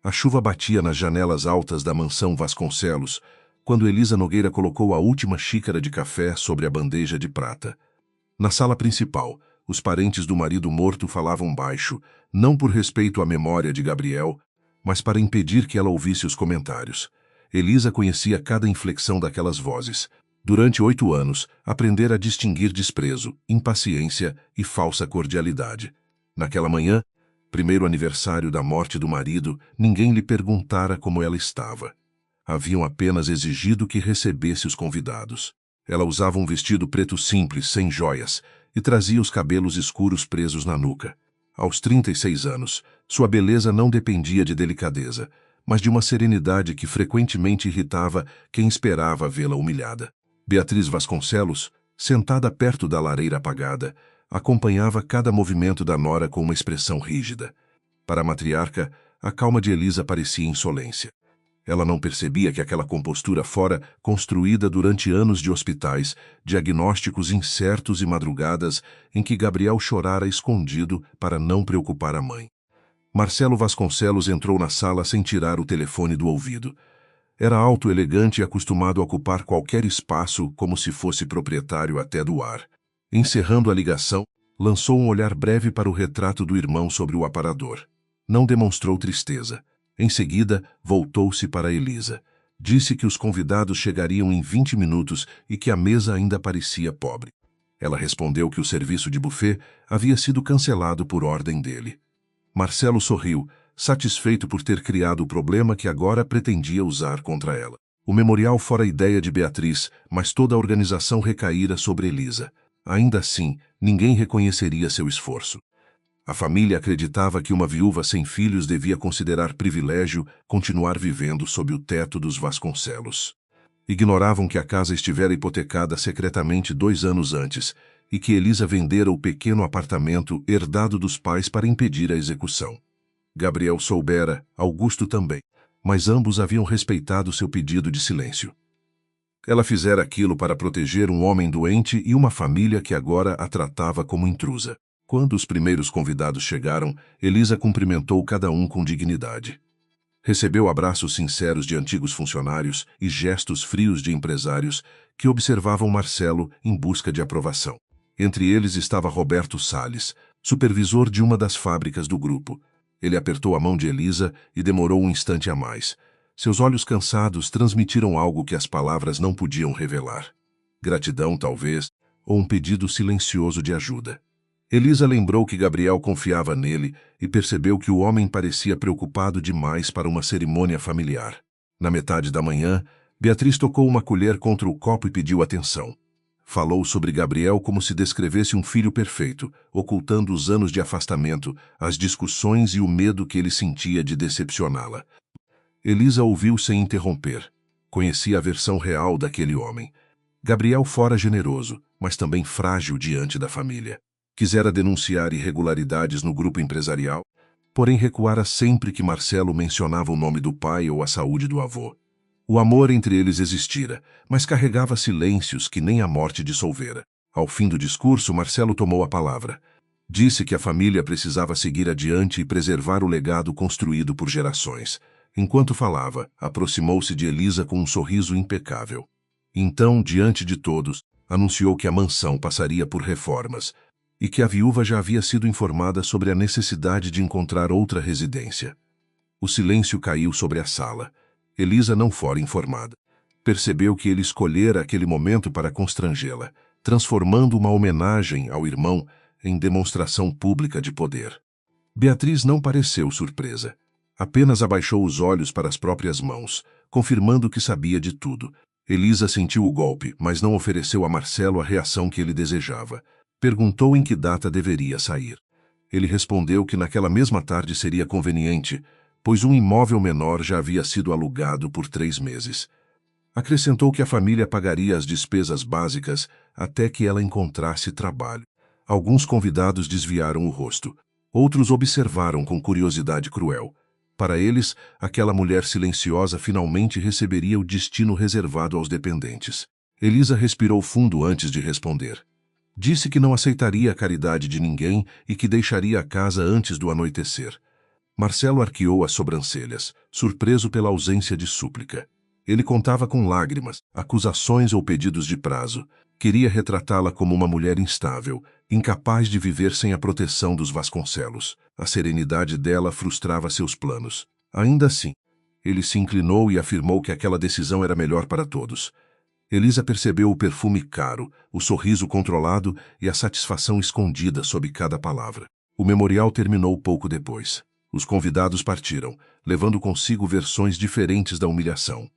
A chuva batia nas janelas altas da mansão Vasconcelos, quando Elisa Nogueira colocou a última xícara de café sobre a bandeja de prata. Na sala principal, os parentes do marido morto falavam baixo, não por respeito à memória de Gabriel, mas para impedir que ela ouvisse os comentários. Elisa conhecia cada inflexão daquelas vozes. Durante 8 anos, aprendera a distinguir desprezo, impaciência e falsa cordialidade. Naquela manhã, primeiro aniversário da morte do marido, ninguém lhe perguntara como ela estava. Haviam apenas exigido que recebesse os convidados. Ela usava um vestido preto simples, sem joias, e trazia os cabelos escuros presos na nuca. Aos 36 anos, sua beleza não dependia de delicadeza, mas de uma serenidade que frequentemente irritava quem esperava vê-la humilhada. Beatriz Vasconcelos, sentada perto da lareira apagada, acompanhava cada movimento da nora com uma expressão rígida. Para a matriarca, a calma de Elisa parecia insolência. Ela não percebia que aquela compostura fora construída durante anos de hospitais, diagnósticos incertos e madrugadas em que Gabriel chorara escondido para não preocupar a mãe. Marcelo Vasconcelos entrou na sala sem tirar o telefone do ouvido. Era alto, elegante e acostumado a ocupar qualquer espaço como se fosse proprietário até do ar. Encerrando a ligação, lançou um olhar breve para o retrato do irmão sobre o aparador. Não demonstrou tristeza. Em seguida, voltou-se para Elisa. Disse que os convidados chegariam em 20 minutos e que a mesa ainda parecia pobre. Ela respondeu que o serviço de buffet havia sido cancelado por ordem dele. Marcelo sorriu, satisfeito por ter criado o problema que agora pretendia usar contra ela. O memorial fora ideia de Beatriz, mas toda a organização recaíra sobre Elisa. Ainda assim, ninguém reconheceria seu esforço. A família acreditava que uma viúva sem filhos devia considerar privilégio continuar vivendo sob o teto dos Vasconcelos. Ignoravam que a casa estivera hipotecada secretamente 2 anos antes e que Elisa vendera o pequeno apartamento herdado dos pais para impedir a execução. Gabriel soubera, Augusto também, mas ambos haviam respeitado seu pedido de silêncio. Ela fizera aquilo para proteger um homem doente e uma família que agora a tratava como intrusa. Quando os primeiros convidados chegaram, Elisa cumprimentou cada um com dignidade. Recebeu abraços sinceros de antigos funcionários e gestos frios de empresários que observavam Marcelo em busca de aprovação. Entre eles estava Roberto Salles, supervisor de uma das fábricas do grupo. Ele apertou a mão de Elisa e demorou um instante a mais. Seus olhos cansados transmitiram algo que as palavras não podiam revelar. Gratidão, talvez, ou um pedido silencioso de ajuda. Elisa lembrou que Gabriel confiava nele e percebeu que o homem parecia preocupado demais para uma cerimônia familiar. Na metade da manhã, Beatriz tocou uma colher contra o copo e pediu atenção. Falou sobre Gabriel como se descrevesse um filho perfeito, ocultando os anos de afastamento, as discussões e o medo que ele sentia de decepcioná-la. Elisa ouviu sem interromper. Conhecia a versão real daquele homem. Gabriel fora generoso, mas também frágil diante da família. Quisera denunciar irregularidades no grupo empresarial, porém recuara sempre que Marcelo mencionava o nome do pai ou a saúde do avô. O amor entre eles existira, mas carregava silêncios que nem a morte dissolvera. Ao fim do discurso, Marcelo tomou a palavra. Disse que a família precisava seguir adiante e preservar o legado construído por gerações. Enquanto falava, aproximou-se de Elisa com um sorriso impecável. Então, diante de todos, anunciou que a mansão passaria por reformas, e que a viúva já havia sido informada sobre a necessidade de encontrar outra residência. O silêncio caiu sobre a sala. Elisa não fora informada. Percebeu que ele escolhera aquele momento para constrangê-la, transformando uma homenagem ao irmão em demonstração pública de poder. Beatriz não pareceu surpresa. Apenas abaixou os olhos para as próprias mãos, confirmando que sabia de tudo. Elisa sentiu o golpe, mas não ofereceu a Marcelo a reação que ele desejava. Perguntou em que data deveria sair. Ele respondeu que naquela mesma tarde seria conveniente, pois um imóvel menor já havia sido alugado por 3 meses. Acrescentou que a família pagaria as despesas básicas até que ela encontrasse trabalho. Alguns convidados desviaram o rosto. Outros observaram com curiosidade cruel. Para eles, aquela mulher silenciosa finalmente receberia o destino reservado aos dependentes. Elisa respirou fundo antes de responder. Disse que não aceitaria a caridade de ninguém e que deixaria a casa antes do anoitecer. Marcelo arqueou as sobrancelhas, surpreso pela ausência de súplica. Ele contava com lágrimas, acusações ou pedidos de prazo. Queria retratá-la como uma mulher instável, incapaz de viver sem a proteção dos Vasconcelos. A serenidade dela frustrava seus planos. Ainda assim, ele se inclinou e afirmou que aquela decisão era melhor para todos. Elisa percebeu o perfume caro, o sorriso controlado e a satisfação escondida sob cada palavra. O memorial terminou pouco depois. Os convidados partiram, levando consigo versões diferentes da humilhação.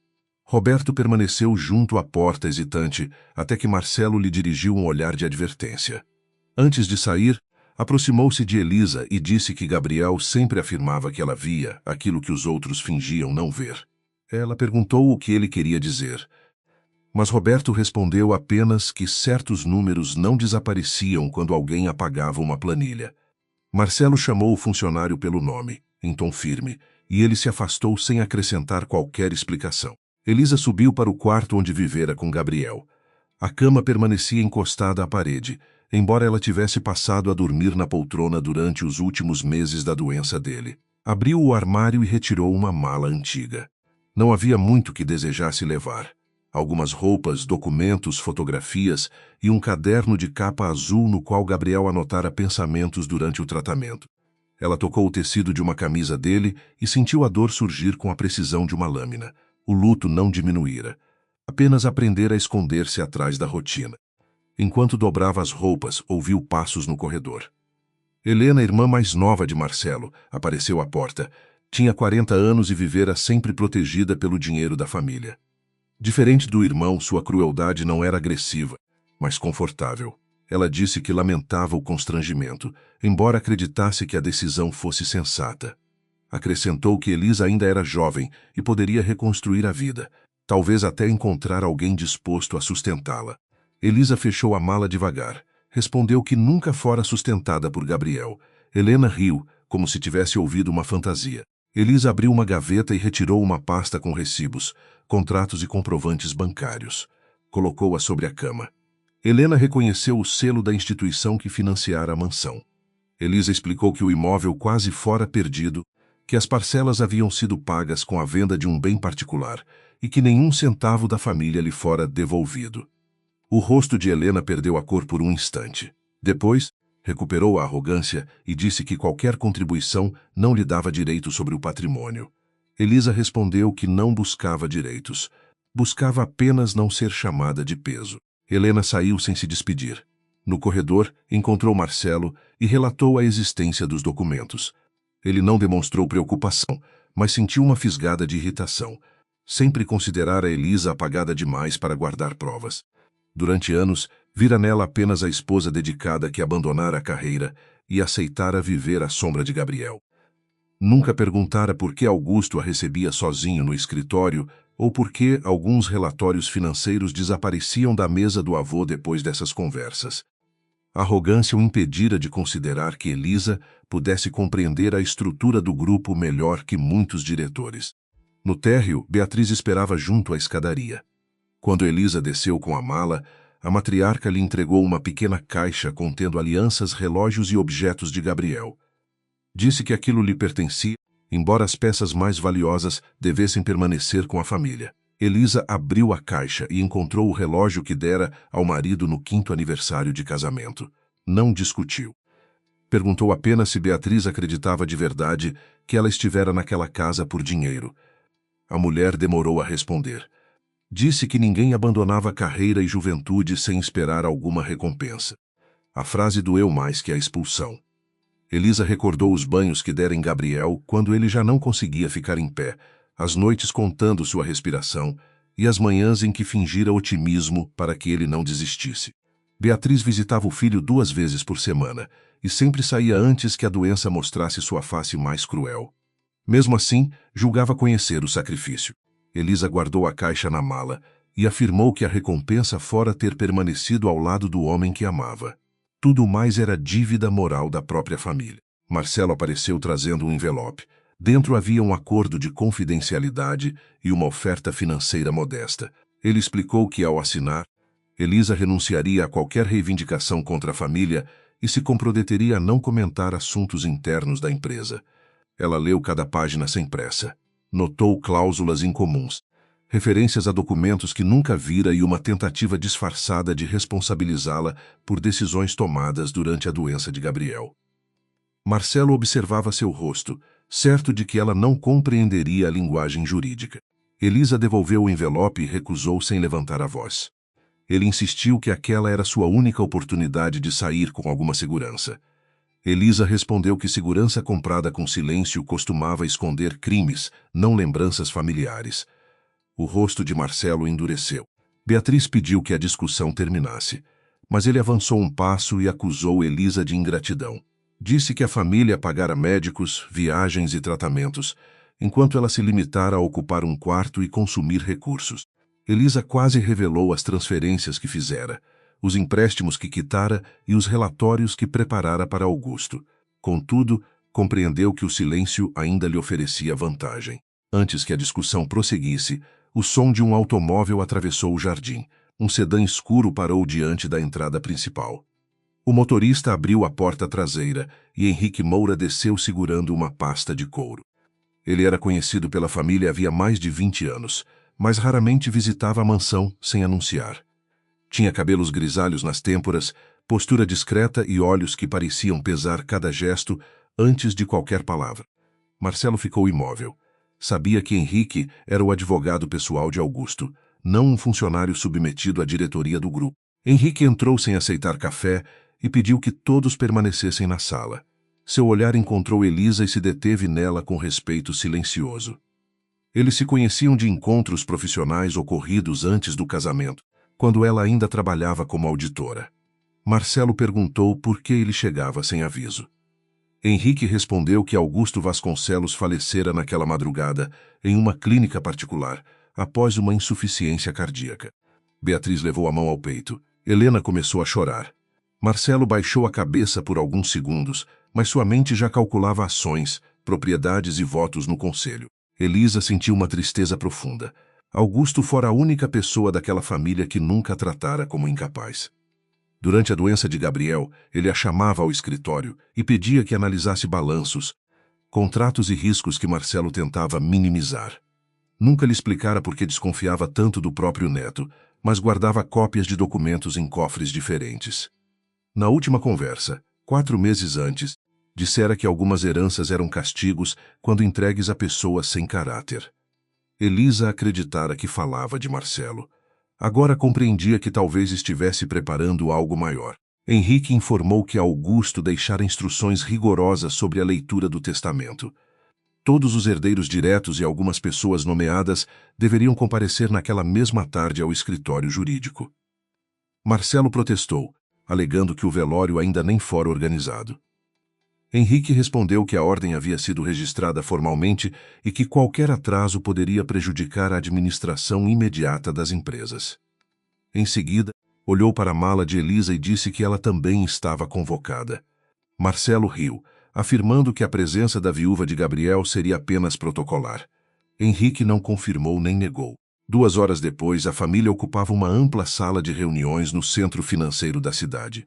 Roberto permaneceu junto à porta hesitante, até que Marcelo lhe dirigiu um olhar de advertência. Antes de sair, aproximou-se de Elisa e disse que Gabriel sempre afirmava que ela via aquilo que os outros fingiam não ver. Ela perguntou o que ele queria dizer, mas Roberto respondeu apenas que certos números não desapareciam quando alguém apagava uma planilha. Marcelo chamou o funcionário pelo nome, em tom firme, e ele se afastou sem acrescentar qualquer explicação. Elisa subiu para o quarto onde vivera com Gabriel. A cama permanecia encostada à parede, embora ela tivesse passado a dormir na poltrona durante os últimos meses da doença dele. Abriu o armário e retirou uma mala antiga. Não havia muito que desejasse levar. Algumas roupas, documentos, fotografias e um caderno de capa azul no qual Gabriel anotara pensamentos durante o tratamento. Ela tocou o tecido de uma camisa dele e sentiu a dor surgir com a precisão de uma lâmina. O luto não diminuíra. Apenas aprendera a esconder-se atrás da rotina. Enquanto dobrava as roupas, ouviu passos no corredor. Helena, irmã mais nova de Marcelo, apareceu à porta. Tinha 40 anos e vivera sempre protegida pelo dinheiro da família. Diferente do irmão, sua crueldade não era agressiva, mas confortável. Ela disse que lamentava o constrangimento, embora acreditasse que a decisão fosse sensata. Acrescentou que Elisa ainda era jovem e poderia reconstruir a vida, talvez até encontrar alguém disposto a sustentá-la. Elisa fechou a mala devagar. Respondeu que nunca fora sustentada por Gabriel. Helena riu, como se tivesse ouvido uma fantasia. Elisa abriu uma gaveta e retirou uma pasta com recibos, contratos e comprovantes bancários. Colocou-a sobre a cama. Helena reconheceu o selo da instituição que financiara a mansão. Elisa explicou que o imóvel quase fora perdido, que as parcelas haviam sido pagas com a venda de um bem particular e que nenhum centavo da família lhe fora devolvido. O rosto de Helena perdeu a cor por um instante. Depois, recuperou a arrogância e disse que qualquer contribuição não lhe dava direito sobre o patrimônio. Elisa respondeu que não buscava direitos. Buscava apenas não ser chamada de peso. Helena saiu sem se despedir. No corredor, encontrou Marcelo e relatou a existência dos documentos. Ele não demonstrou preocupação, mas sentiu uma fisgada de irritação. Sempre considerara Elisa apagada demais para guardar provas. Durante anos, vira nela apenas a esposa dedicada que abandonara a carreira e aceitara viver à sombra de Gabriel. Nunca perguntara por que Augusto a recebia sozinho no escritório ou por que alguns relatórios financeiros desapareciam da mesa do avô depois dessas conversas. A arrogância o impedira de considerar que Elisa pudesse compreender a estrutura do grupo melhor que muitos diretores. No térreo, Beatriz esperava junto à escadaria. Quando Elisa desceu com a mala, a matriarca lhe entregou uma pequena caixa contendo alianças, relógios e objetos de Gabriel. Disse que aquilo lhe pertencia, embora as peças mais valiosas devessem permanecer com a família. Elisa abriu a caixa e encontrou o relógio que dera ao marido no 5º aniversário de casamento. Não discutiu. Perguntou apenas se Beatriz acreditava de verdade que ela estivera naquela casa por dinheiro. A mulher demorou a responder. Disse que ninguém abandonava carreira e juventude sem esperar alguma recompensa. A frase doeu mais que a expulsão. Elisa recordou os banhos que dera em Gabriel quando ele já não conseguia ficar em pé, as noites contando sua respiração e as manhãs em que fingira otimismo para que ele não desistisse. Beatriz visitava o filho 2 vezes por semana e sempre saía antes que a doença mostrasse sua face mais cruel. Mesmo assim, julgava conhecer o sacrifício. Elisa guardou a caixa na mala e afirmou que a recompensa fora ter permanecido ao lado do homem que amava. Tudo mais era dívida moral da própria família. Marcelo apareceu trazendo um envelope. Dentro havia um acordo de confidencialidade e uma oferta financeira modesta. Ele explicou que, ao assinar, Elisa renunciaria a qualquer reivindicação contra a família e se comprometeria a não comentar assuntos internos da empresa. Ela leu cada página sem pressa. Notou cláusulas incomuns, referências a documentos que nunca vira e uma tentativa disfarçada de responsabilizá-la por decisões tomadas durante a doença de Gabriel. Marcelo observava seu rosto, certo de que ela não compreenderia a linguagem jurídica. Elisa devolveu o envelope e recusou sem levantar a voz. Ele insistiu que aquela era sua única oportunidade de sair com alguma segurança. Elisa respondeu que segurança comprada com silêncio costumava esconder crimes, não lembranças familiares. O rosto de Marcelo endureceu. Beatriz pediu que a discussão terminasse, mas ele avançou um passo e acusou Elisa de ingratidão. Disse que a família pagara médicos, viagens e tratamentos, enquanto ela se limitara a ocupar um quarto e consumir recursos. Elisa quase revelou as transferências que fizera, os empréstimos que quitara e os relatórios que preparara para Augusto. Contudo, compreendeu que o silêncio ainda lhe oferecia vantagem. Antes que a discussão prosseguisse, o som de um automóvel atravessou o jardim. Um sedã escuro parou diante da entrada principal. O motorista abriu a porta traseira e Henrique Moura desceu segurando uma pasta de couro. Ele era conhecido pela família havia mais de 20 anos, mas raramente visitava a mansão sem anunciar. Tinha cabelos grisalhos nas têmporas, postura discreta e olhos que pareciam pesar cada gesto antes de qualquer palavra. Marcelo ficou imóvel. Sabia que Henrique era o advogado pessoal de Augusto, não um funcionário submetido à diretoria do grupo. Henrique entrou sem aceitar café e pediu que todos permanecessem na sala. Seu olhar encontrou Elisa e se deteve nela com respeito silencioso. Eles se conheciam de encontros profissionais ocorridos antes do casamento, quando ela ainda trabalhava como auditora. Marcelo perguntou por que ele chegava sem aviso. Henrique respondeu que Augusto Vasconcelos falecera naquela madrugada em uma clínica particular, após uma insuficiência cardíaca. Beatriz levou a mão ao peito. Helena começou a chorar. Marcelo baixou a cabeça por alguns segundos, mas sua mente já calculava ações, propriedades e votos no conselho. Elisa sentiu uma tristeza profunda. Augusto fora a única pessoa daquela família que nunca a tratara como incapaz. Durante a doença de Gabriel, ele a chamava ao escritório e pedia que analisasse balanços, contratos e riscos que Marcelo tentava minimizar. Nunca lhe explicara por que desconfiava tanto do próprio neto, mas guardava cópias de documentos em cofres diferentes. Na última conversa, 4 meses antes, dissera que algumas heranças eram castigos quando entregues a pessoas sem caráter. Elisa acreditara que falava de Marcelo. Agora compreendia que talvez estivesse preparando algo maior. Henrique informou que Augusto deixara instruções rigorosas sobre a leitura do testamento. Todos os herdeiros diretos e algumas pessoas nomeadas deveriam comparecer naquela mesma tarde ao escritório jurídico. Marcelo protestou, alegando que o velório ainda nem fora organizado. Henrique respondeu que a ordem havia sido registrada formalmente e que qualquer atraso poderia prejudicar a administração imediata das empresas. Em seguida, olhou para a mala de Elisa e disse que ela também estava convocada. Marcelo riu, afirmando que a presença da viúva de Gabriel seria apenas protocolar. Henrique não confirmou nem negou. 2 horas depois, a família ocupava uma ampla sala de reuniões no centro financeiro da cidade.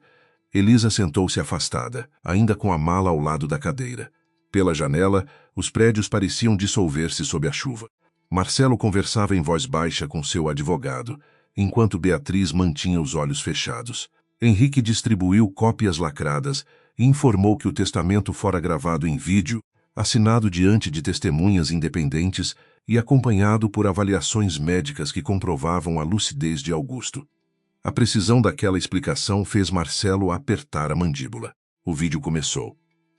Elisa sentou-se afastada, ainda com a mala ao lado da cadeira. Pela janela, os prédios pareciam dissolver-se sob a chuva. Marcelo conversava em voz baixa com seu advogado, enquanto Beatriz mantinha os olhos fechados. Henrique distribuiu cópias lacradas e informou que o testamento fora gravado em vídeo, assinado diante de testemunhas independentes e acompanhado por avaliações médicas que comprovavam a lucidez de Augusto. A precisão daquela explicação fez Marcelo apertar a mandíbula. O vídeo começou.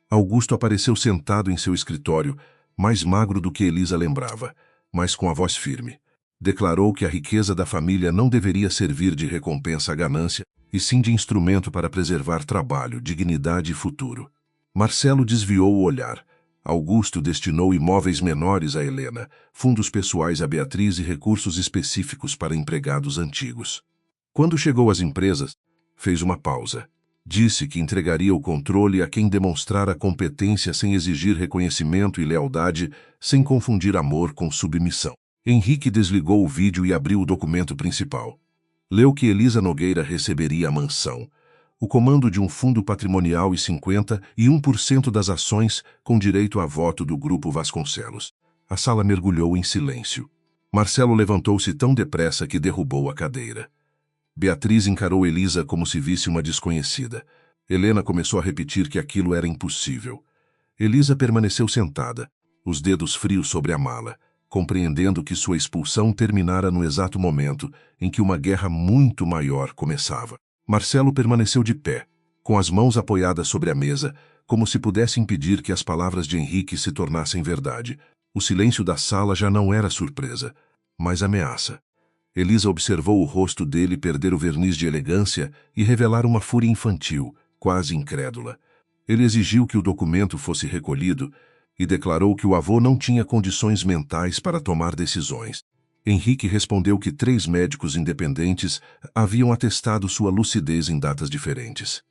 Augusto apareceu sentado em seu escritório, mais magro do que Elisa lembrava, mas com a voz firme. Declarou que a riqueza da família não deveria servir de recompensa à ganância, e sim de instrumento para preservar trabalho, dignidade e futuro. Marcelo desviou o olhar. Augusto destinou imóveis menores a Helena, fundos pessoais a Beatriz e recursos específicos para empregados antigos. Quando chegou às empresas, fez uma pausa. Disse que entregaria o controle a quem demonstrara competência sem exigir reconhecimento e lealdade, sem confundir amor com submissão. Henrique desligou o vídeo e abriu o documento principal. Leu que Elisa Nogueira receberia a mansão, o comando de um fundo patrimonial e 51% das ações com direito a voto do Grupo Vasconcelos. A sala mergulhou em silêncio. Marcelo levantou-se tão depressa que derrubou a cadeira. Beatriz encarou Elisa como se visse uma desconhecida. Helena começou a repetir que aquilo era impossível. Elisa permaneceu sentada, os dedos frios sobre a mala, compreendendo que sua expulsão terminara no exato momento em que uma guerra muito maior começava. Marcelo permaneceu de pé, com as mãos apoiadas sobre a mesa, como se pudesse impedir que as palavras de Henrique se tornassem verdade. O silêncio da sala já não era surpresa, mas ameaça. Elisa observou o rosto dele perder o verniz de elegância e revelar uma fúria infantil, quase incrédula. Ele exigiu que o documento fosse recolhido e declarou que o avô não tinha condições mentais para tomar decisões. Henrique respondeu que 3 médicos independentes haviam atestado sua lucidez em datas diferentes.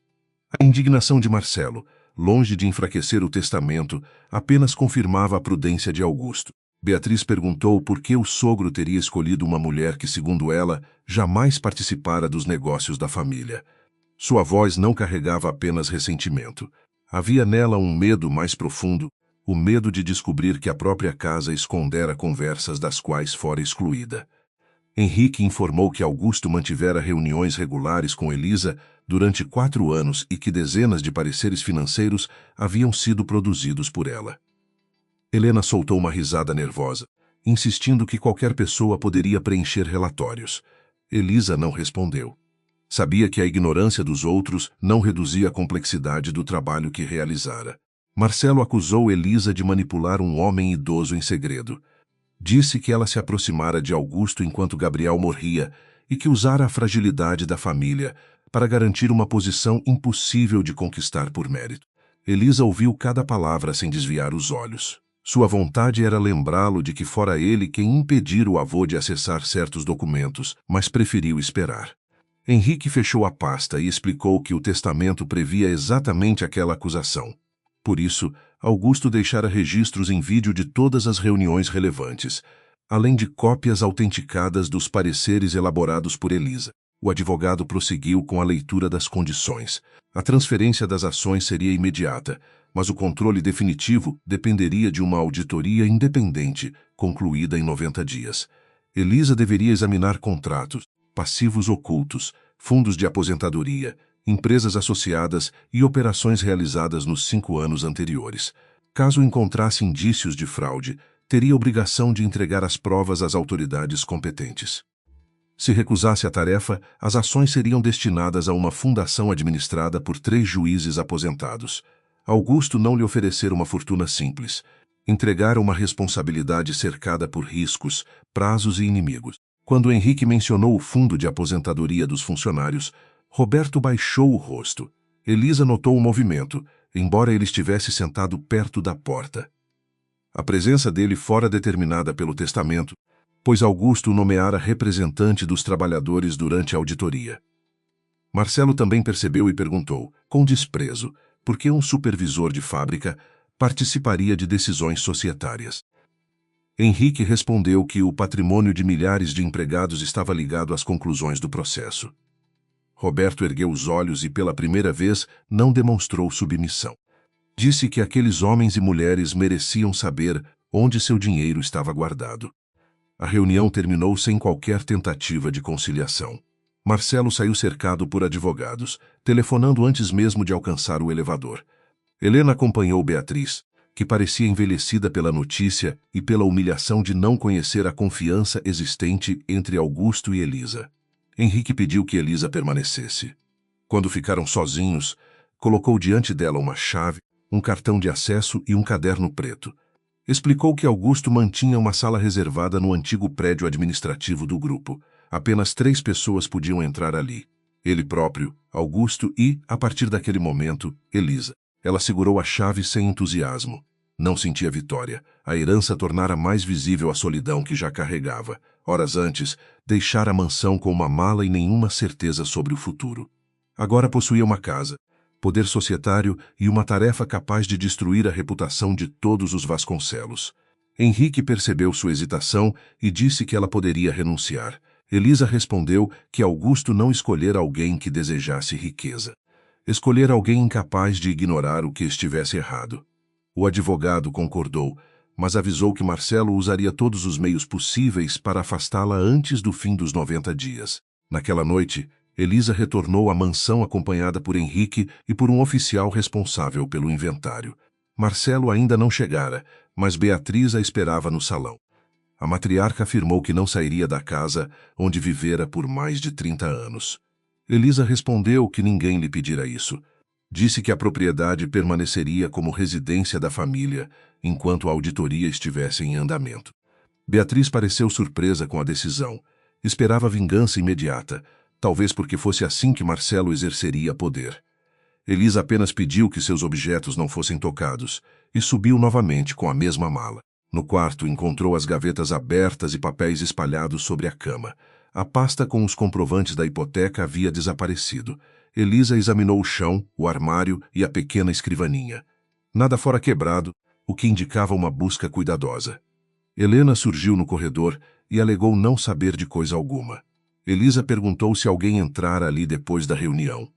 A indignação de Marcelo, longe de enfraquecer o testamento, apenas confirmava a prudência de Augusto. Beatriz perguntou por que o sogro teria escolhido uma mulher que, segundo ela, jamais participara dos negócios da família. Sua voz não carregava apenas ressentimento. Havia nela um medo mais profundo, o medo de descobrir que a própria casa escondera conversas das quais fora excluída. Henrique informou que Augusto mantivera reuniões regulares com Elisa durante 4 anos e que dezenas de pareceres financeiros haviam sido produzidos por ela. Helena soltou uma risada nervosa, insistindo que qualquer pessoa poderia preencher relatórios. Elisa não respondeu. Sabia que a ignorância dos outros não reduzia a complexidade do trabalho que realizara. Marcelo acusou Elisa de manipular um homem idoso em segredo. Disse que ela se aproximara de Augusto enquanto Gabriel morria e que usara a fragilidade da família para garantir uma posição impossível de conquistar por mérito. Elisa ouviu cada palavra sem desviar os olhos. Sua vontade era lembrá-lo de que fora ele quem impedira o avô de acessar certos documentos, mas preferiu esperar. Henrique fechou a pasta e explicou que o testamento previa exatamente aquela acusação. Por isso, Augusto deixara registros em vídeo de todas as reuniões relevantes, além de cópias autenticadas dos pareceres elaborados por Elisa. O advogado prosseguiu com a leitura das condições. A transferência das ações seria imediata, mas o controle definitivo dependeria de uma auditoria independente, concluída em 90 dias. Elisa deveria examinar contratos, passivos ocultos, fundos de aposentadoria, empresas associadas e operações realizadas nos 5 anos anteriores. Caso encontrasse indícios de fraude, teria obrigação de entregar as provas às autoridades competentes. Se recusasse a tarefa, as ações seriam destinadas a uma fundação administrada por 3 juízes aposentados. Augusto não lhe oferecera uma fortuna simples. Entregara uma responsabilidade cercada por riscos, prazos e inimigos. Quando Henrique mencionou o fundo de aposentadoria dos funcionários, Roberto baixou o rosto. Elisa notou o movimento, embora ele estivesse sentado perto da porta. A presença dele fora determinada pelo testamento, pois Augusto o nomeara representante dos trabalhadores durante a auditoria. Marcelo também percebeu e perguntou, com desprezo, por que um supervisor de fábrica participaria de decisões societárias. Henrique respondeu que o patrimônio de milhares de empregados estava ligado às conclusões do processo. Roberto ergueu os olhos e, pela primeira vez, não demonstrou submissão. Disse que aqueles homens e mulheres mereciam saber onde seu dinheiro estava guardado. A reunião terminou sem qualquer tentativa de conciliação. Marcelo saiu cercado por advogados, telefonando antes mesmo de alcançar o elevador. Helena acompanhou Beatriz, que parecia envelhecida pela notícia e pela humilhação de não conhecer a confiança existente entre Augusto e Elisa. Henrique pediu que Elisa permanecesse. Quando ficaram sozinhos, colocou diante dela uma chave, um cartão de acesso e um caderno preto. Explicou que Augusto mantinha uma sala reservada no antigo prédio administrativo do grupo. Apenas 3 pessoas podiam entrar ali. Ele próprio, Augusto e, a partir daquele momento, Elisa. Ela segurou a chave sem entusiasmo. Não sentia vitória. A herança tornara mais visível a solidão que já carregava. Horas antes, deixara a mansão com uma mala e nenhuma certeza sobre o futuro. Agora possuía uma casa, poder societário e uma tarefa capaz de destruir a reputação de todos os Vasconcelos. Henrique percebeu sua hesitação e disse que ela poderia renunciar. Elisa respondeu que Augusto não escolhera alguém que desejasse riqueza. Escolher alguém incapaz de ignorar o que estivesse errado. O advogado concordou, mas avisou que Marcelo usaria todos os meios possíveis para afastá-la antes do fim dos 90 dias. Naquela noite, Elisa retornou à mansão acompanhada por Henrique e por um oficial responsável pelo inventário. Marcelo ainda não chegara, mas Beatriz a esperava no salão. A matriarca afirmou que não sairia da casa onde vivera por mais de 30 anos. Elisa respondeu que ninguém lhe pedira isso. Disse que a propriedade permaneceria como residência da família enquanto a auditoria estivesse em andamento. Beatriz pareceu surpresa com a decisão. Esperava vingança imediata, talvez porque fosse assim que Marcelo exerceria poder. Elisa apenas pediu que seus objetos não fossem tocados e subiu novamente com a mesma mala. No quarto, encontrou as gavetas abertas e papéis espalhados sobre a cama. A pasta com os comprovantes da hipoteca havia desaparecido. Elisa examinou o chão, o armário e a pequena escrivaninha. Nada fora quebrado, o que indicava uma busca cuidadosa. Helena surgiu no corredor e alegou não saber de coisa alguma. Elisa perguntou se alguém entrara ali depois da reunião.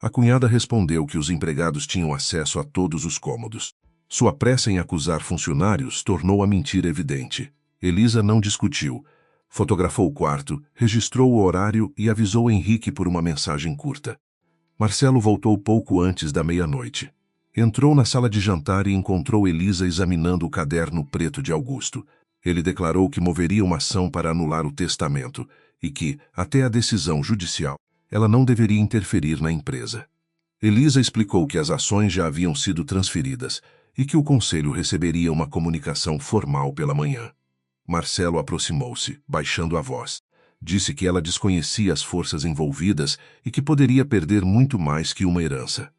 A cunhada respondeu que os empregados tinham acesso a todos os cômodos. Sua pressa em acusar funcionários tornou a mentira evidente. Elisa não discutiu. Fotografou o quarto, registrou o horário e avisou Henrique por uma mensagem curta. Marcelo voltou pouco antes da meia-noite. Entrou na sala de jantar e encontrou Elisa examinando o caderno preto de Augusto. Ele declarou que moveria uma ação para anular o testamento e que, até a decisão judicial, ela não deveria interferir na empresa. Elisa explicou que as ações já haviam sido transferidas e que o conselho receberia uma comunicação formal pela manhã. Marcelo aproximou-se, baixando a voz. Disse que ela desconhecia as forças envolvidas e que poderia perder muito mais que uma herança.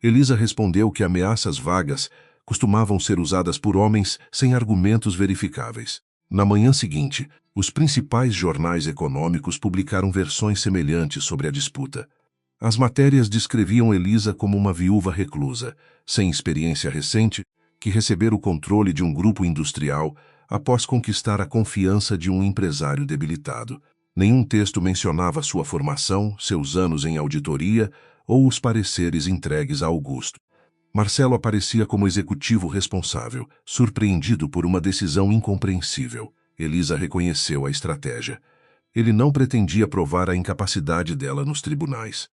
Elisa respondeu que ameaças vagas costumavam ser usadas por homens sem argumentos verificáveis. Na manhã seguinte, os principais jornais econômicos publicaram versões semelhantes sobre a disputa. As matérias descreviam Elisa como uma viúva reclusa, sem experiência recente, que recebera o controle de um grupo industrial após conquistar a confiança de um empresário debilitado. Nenhum texto mencionava sua formação, seus anos em auditoria ou os pareceres entregues a Augusto. Marcelo aparecia como executivo responsável, surpreendido por uma decisão incompreensível. Elisa reconheceu a estratégia. Ele não pretendia provar a incapacidade dela nos tribunais.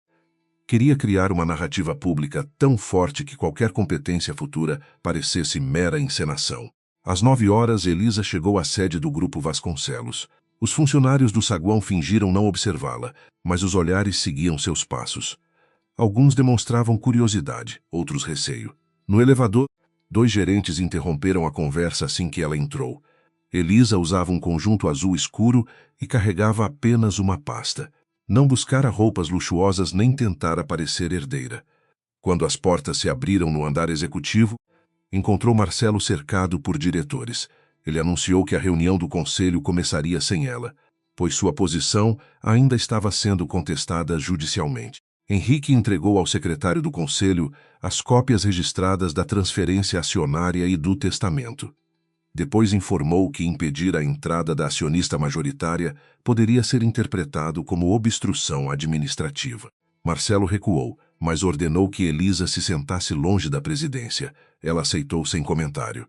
Queria criar uma narrativa pública tão forte que qualquer competência futura parecesse mera encenação. Às 9 horas, Elisa chegou à sede do Grupo Vasconcelos. Os funcionários do saguão fingiram não observá-la, mas os olhares seguiam seus passos. Alguns demonstravam curiosidade, outros receio. No elevador, 2 gerentes interromperam a conversa assim que ela entrou. Elisa usava um conjunto azul escuro e carregava apenas uma pasta. Não buscara roupas luxuosas nem tentara parecer herdeira. Quando as portas se abriram no andar executivo, encontrou Marcelo cercado por diretores. Ele anunciou que a reunião do conselho começaria sem ela, pois sua posição ainda estava sendo contestada judicialmente. Henrique entregou ao secretário do conselho as cópias registradas da transferência acionária e do testamento. Depois informou que impedir a entrada da acionista majoritária poderia ser interpretado como obstrução administrativa. Marcelo recuou, mas ordenou que Elisa se sentasse longe da presidência. Ela aceitou sem comentário.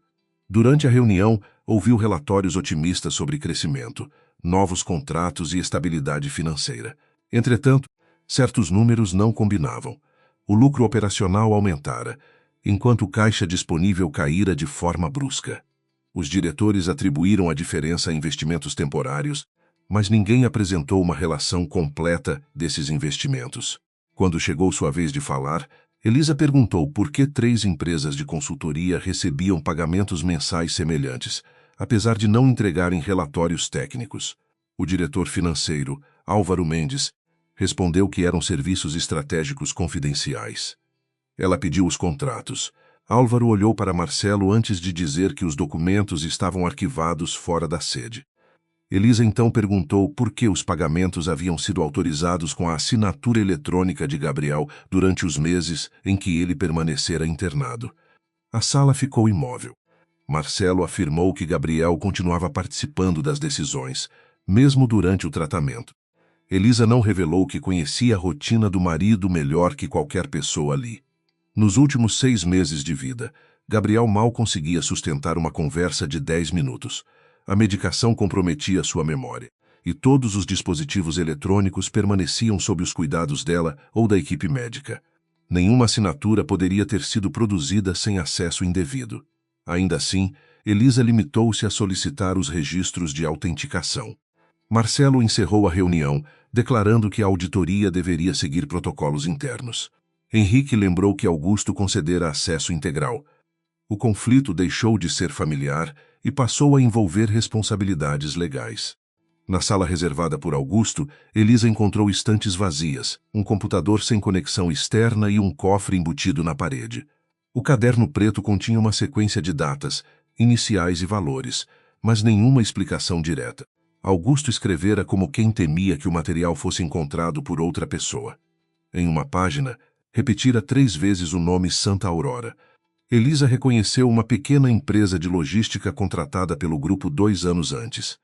Durante a reunião, ouviu relatórios otimistas sobre crescimento, novos contratos e estabilidade financeira. Entretanto, certos números não combinavam. O lucro operacional aumentara, enquanto o caixa disponível caíra de forma brusca. Os diretores atribuíram a diferença a investimentos temporários, mas ninguém apresentou uma relação completa desses investimentos. Quando chegou sua vez de falar, Elisa perguntou por que 3 empresas de consultoria recebiam pagamentos mensais semelhantes, apesar de não entregarem relatórios técnicos. O diretor financeiro, Álvaro Mendes, respondeu que eram serviços estratégicos confidenciais. Ela pediu os contratos. Álvaro olhou para Marcelo antes de dizer que os documentos estavam arquivados fora da sede. Elisa então perguntou por que os pagamentos haviam sido autorizados com a assinatura eletrônica de Gabriel durante os meses em que ele permanecera internado. A sala ficou imóvel. Marcelo afirmou que Gabriel continuava participando das decisões, mesmo durante o tratamento. Elisa não revelou que conhecia a rotina do marido melhor que qualquer pessoa ali. Nos últimos 6 meses de vida, Gabriel mal conseguia sustentar uma conversa de 10 minutos. A medicação comprometia sua memória, e todos os dispositivos eletrônicos permaneciam sob os cuidados dela ou da equipe médica. Nenhuma assinatura poderia ter sido produzida sem acesso indevido. Ainda assim, Elisa limitou-se a solicitar os registros de autenticação. Marcelo encerrou a reunião, declarando que a auditoria deveria seguir protocolos internos. Henrique lembrou que Augusto concedera acesso integral. O conflito deixou de ser familiar e passou a envolver responsabilidades legais. Na sala reservada por Augusto, Elisa encontrou estantes vazias, um computador sem conexão externa e um cofre embutido na parede. O caderno preto continha uma sequência de datas, iniciais e valores, mas nenhuma explicação direta. Augusto escrevera como quem temia que o material fosse encontrado por outra pessoa. Em uma página, repetira 3 vezes o nome Santa Aurora. Elisa reconheceu uma pequena empresa de logística contratada pelo grupo 2 anos antes.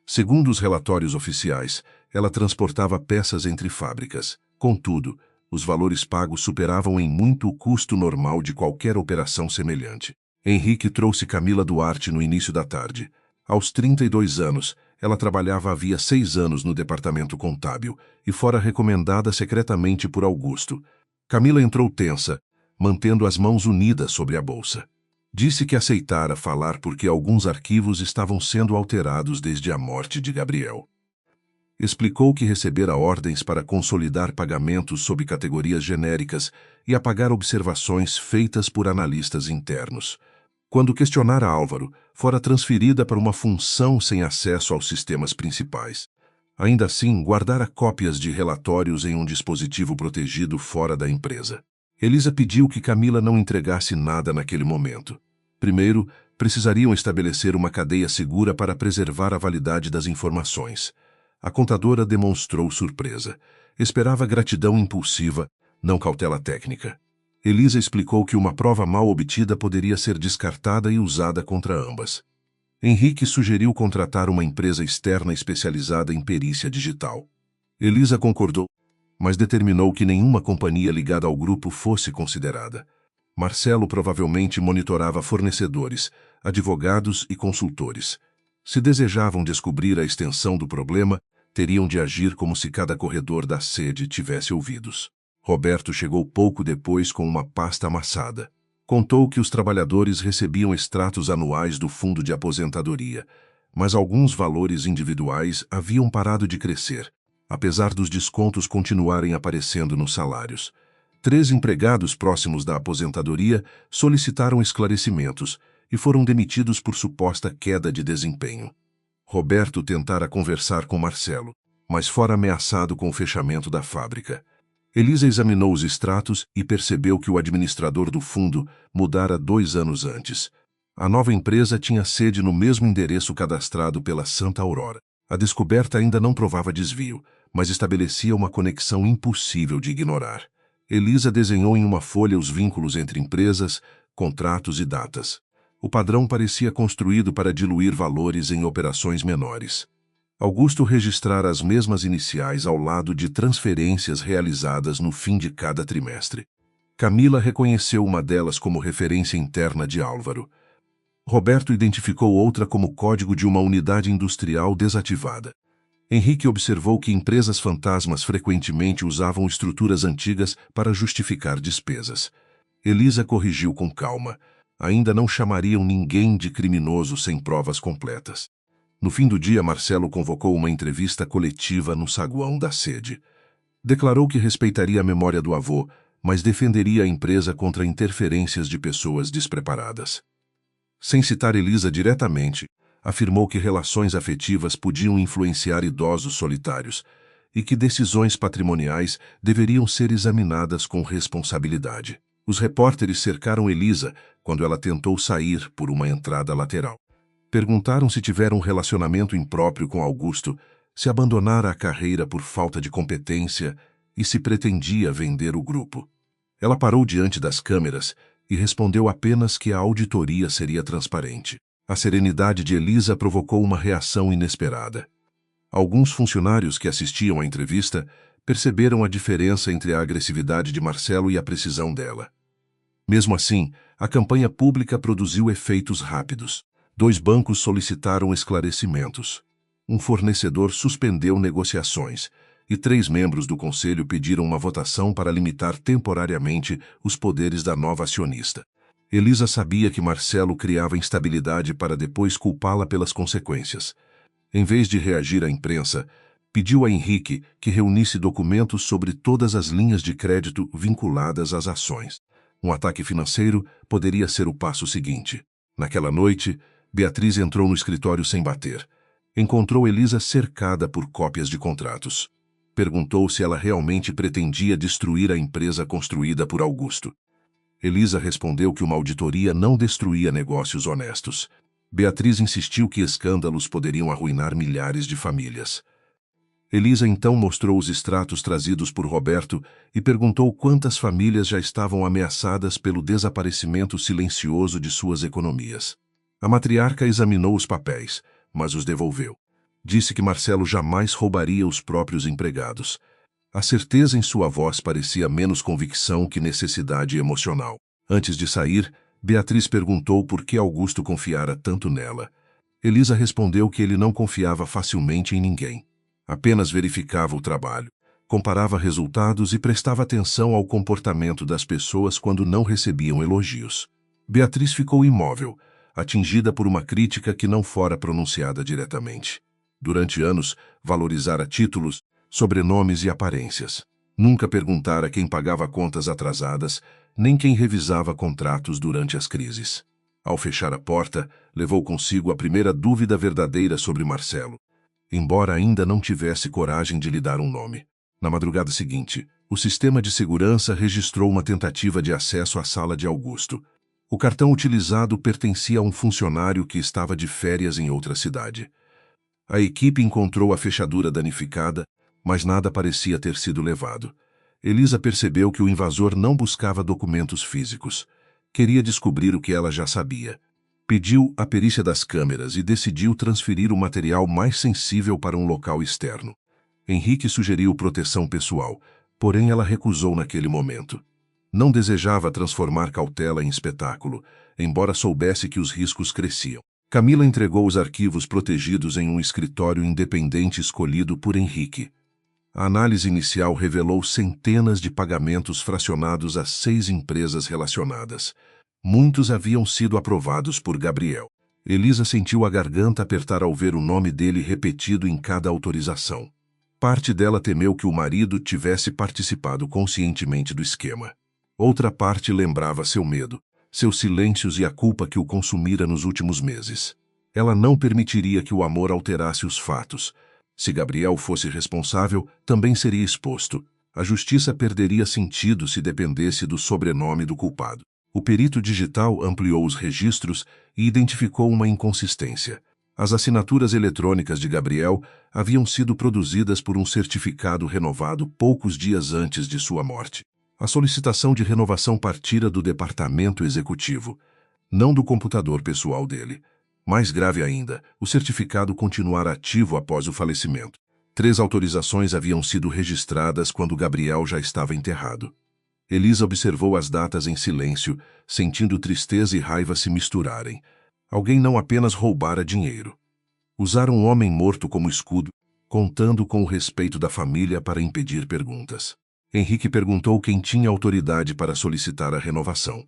Segundo os relatórios oficiais, ela transportava peças entre fábricas. Contudo, os valores pagos superavam em muito o custo normal de qualquer operação semelhante. Henrique trouxe Camila Duarte no início da tarde. Aos 32 anos, ela trabalhava havia 6 anos no departamento contábil e fora recomendada secretamente por Augusto. Camila entrou tensa, mantendo as mãos unidas sobre a bolsa. Disse que aceitara falar porque alguns arquivos estavam sendo alterados desde a morte de Gabriel. Explicou que recebera ordens para consolidar pagamentos sob categorias genéricas e apagar observações feitas por analistas internos. Quando questionara Álvaro, fora transferida para uma função sem acesso aos sistemas principais. Ainda assim, guardara cópias de relatórios em um dispositivo protegido fora da empresa. Elisa pediu que Camila não entregasse nada naquele momento. Primeiro, precisariam estabelecer uma cadeia segura para preservar a validade das informações. A contadora demonstrou surpresa. Esperava gratidão impulsiva, não cautela técnica. Elisa explicou que uma prova mal obtida poderia ser descartada e usada contra ambas. Henrique sugeriu contratar uma empresa externa especializada em perícia digital. Elisa concordou, mas determinou que nenhuma companhia ligada ao grupo fosse considerada. Marcelo provavelmente monitorava fornecedores, advogados e consultores. Se desejavam descobrir a extensão do problema, teriam de agir como se cada corredor da sede tivesse ouvidos. Roberto chegou pouco depois com uma pasta amassada. Contou que os trabalhadores recebiam extratos anuais do fundo de aposentadoria, mas alguns valores individuais haviam parado de crescer, apesar dos descontos continuarem aparecendo nos salários. 3 empregados próximos da aposentadoria solicitaram esclarecimentos e foram demitidos por suposta queda de desempenho. Roberto tentara conversar com Marcelo, mas fora ameaçado com o fechamento da fábrica. Elisa examinou os extratos e percebeu que o administrador do fundo mudara 2 anos antes. A nova empresa tinha sede no mesmo endereço cadastrado pela Santa Aurora. A descoberta ainda não provava desvio, mas estabelecia uma conexão impossível de ignorar. Elisa desenhou em uma folha os vínculos entre empresas, contratos e datas. O padrão parecia construído para diluir valores em operações menores. Augusto registrara as mesmas iniciais ao lado de transferências realizadas no fim de cada trimestre. Camila reconheceu uma delas como referência interna de Álvaro. Roberto identificou outra como código de uma unidade industrial desativada. Henrique observou que empresas fantasmas frequentemente usavam estruturas antigas para justificar despesas. Elisa corrigiu com calma. Ainda não chamariam ninguém de criminoso sem provas completas. No fim do dia, Marcelo convocou uma entrevista coletiva no saguão da sede. Declarou que respeitaria a memória do avô, mas defenderia a empresa contra interferências de pessoas despreparadas. Sem citar Elisa diretamente, afirmou que relações afetivas podiam influenciar idosos solitários e que decisões patrimoniais deveriam ser examinadas com responsabilidade. Os repórteres cercaram Elisa quando ela tentou sair por uma entrada lateral. Perguntaram se tivera um relacionamento impróprio com Augusto, se abandonara a carreira por falta de competência e se pretendia vender o grupo. Ela parou diante das câmeras e respondeu apenas que a auditoria seria transparente. A serenidade de Elisa provocou uma reação inesperada. Alguns funcionários que assistiam à entrevista perceberam a diferença entre a agressividade de Marcelo e a precisão dela. Mesmo assim, a campanha pública produziu efeitos rápidos. 2 bancos solicitaram esclarecimentos. Um fornecedor suspendeu negociações e 3 membros do conselho pediram uma votação para limitar temporariamente os poderes da nova acionista. Elisa sabia que Marcelo criava instabilidade para depois culpá-la pelas consequências. Em vez de reagir à imprensa, pediu a Henrique que reunisse documentos sobre todas as linhas de crédito vinculadas às ações. Um ataque financeiro poderia ser o passo seguinte. Naquela noite, Beatriz entrou no escritório sem bater. Encontrou Elisa cercada por cópias de contratos. Perguntou se ela realmente pretendia destruir a empresa construída por Augusto. Elisa respondeu que uma auditoria não destruía negócios honestos. Beatriz insistiu que escândalos poderiam arruinar milhares de famílias. Elisa então mostrou os extratos trazidos por Roberto e perguntou quantas famílias já estavam ameaçadas pelo desaparecimento silencioso de suas economias. A matriarca examinou os papéis, mas os devolveu. Disse que Marcelo jamais roubaria os próprios empregados. A certeza em sua voz parecia menos convicção que necessidade emocional. Antes de sair, Beatriz perguntou por que Augusto confiara tanto nela. Elisa respondeu que ele não confiava facilmente em ninguém. Apenas verificava o trabalho, comparava resultados e prestava atenção ao comportamento das pessoas quando não recebiam elogios. Beatriz ficou imóvel, atingida por uma crítica que não fora pronunciada diretamente. Durante anos, valorizara títulos, sobrenomes e aparências. Nunca perguntara quem pagava contas atrasadas, nem quem revisava contratos durante as crises. Ao fechar a porta, levou consigo a primeira dúvida verdadeira sobre Marcelo, embora ainda não tivesse coragem de lhe dar um nome. Na madrugada seguinte, o sistema de segurança registrou uma tentativa de acesso à sala de Augusto. O cartão utilizado pertencia a um funcionário que estava de férias em outra cidade. A equipe encontrou a fechadura danificada, mas nada parecia ter sido levado. Elisa percebeu que o invasor não buscava documentos físicos. Queria descobrir o que ela já sabia. Pediu a perícia das câmeras e decidiu transferir o material mais sensível para um local externo. Henrique sugeriu proteção pessoal, porém ela recusou naquele momento. Não desejava transformar cautela em espetáculo, embora soubesse que os riscos cresciam. Camila entregou os arquivos protegidos em um escritório independente escolhido por Henrique. A análise inicial revelou centenas de pagamentos fracionados a 6 empresas relacionadas. Muitos haviam sido aprovados por Gabriel. Elisa sentiu a garganta apertar ao ver o nome dele repetido em cada autorização. Parte dela temeu que o marido tivesse participado conscientemente do esquema. Outra parte lembrava seu medo, seus silêncios e a culpa que o consumira nos últimos meses. Ela não permitiria que o amor alterasse os fatos. Se Gabriel fosse responsável, também seria exposto. A justiça perderia sentido se dependesse do sobrenome do culpado. O perito digital ampliou os registros e identificou uma inconsistência. As assinaturas eletrônicas de Gabriel haviam sido produzidas por um certificado renovado poucos dias antes de sua morte. A solicitação de renovação partira do departamento executivo, não do computador pessoal dele. Mais grave ainda, o certificado continuara ativo após o falecimento. 3 autorizações haviam sido registradas quando Gabriel já estava enterrado. Elisa observou as datas em silêncio, sentindo tristeza e raiva se misturarem. Alguém não apenas roubara dinheiro. Usara um homem morto como escudo, contando com o respeito da família para impedir perguntas. Henrique perguntou quem tinha autoridade para solicitar a renovação.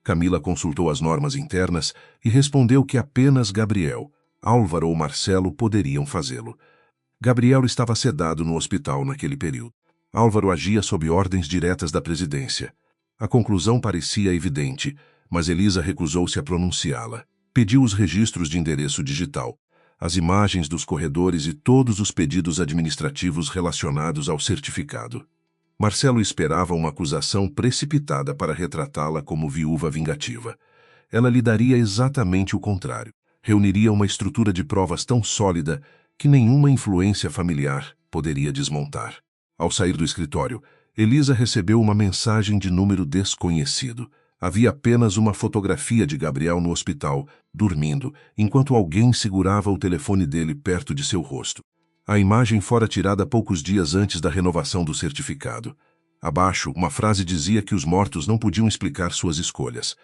Camila consultou as normas internas e respondeu que apenas Gabriel, Álvaro ou Marcelo poderiam fazê-lo. Gabriel estava sedado no hospital naquele período. Álvaro agia sob ordens diretas da presidência. A conclusão parecia evidente, mas Elisa recusou-se a pronunciá-la. Pediu os registros de endereço digital, as imagens dos corredores e todos os pedidos administrativos relacionados ao certificado. Marcelo esperava uma acusação precipitada para retratá-la como viúva vingativa. Ela lhe daria exatamente o contrário. Reuniria uma estrutura de provas tão sólida que nenhuma influência familiar poderia desmontar. Ao sair do escritório, Elisa recebeu uma mensagem de número desconhecido. Havia apenas uma fotografia de Gabriel no hospital, dormindo, enquanto alguém segurava o telefone dele perto de seu rosto. A imagem fora tirada poucos dias antes da renovação do certificado. Abaixo, uma frase dizia que os mortos não podiam explicar suas escolhas.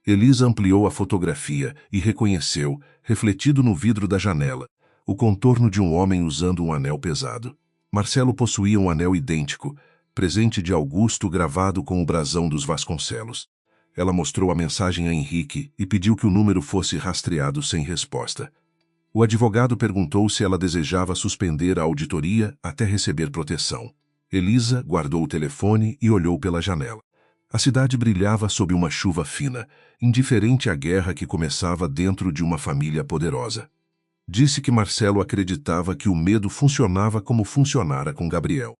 Elisa ampliou a fotografia e reconheceu, refletido no vidro da janela, o contorno de um homem usando um anel pesado. Marcelo possuía um anel idêntico, presente de Augusto gravado com o brasão dos Vasconcelos. Ela mostrou a mensagem a Henrique e pediu que o número fosse rastreado sem resposta. O advogado perguntou se ela desejava suspender a auditoria até receber proteção. Elisa guardou o telefone e olhou pela janela. A cidade brilhava sob uma chuva fina, indiferente à guerra que começava dentro de uma família poderosa. Disse que Marcelo acreditava que o medo funcionava como funcionara com Gabriel.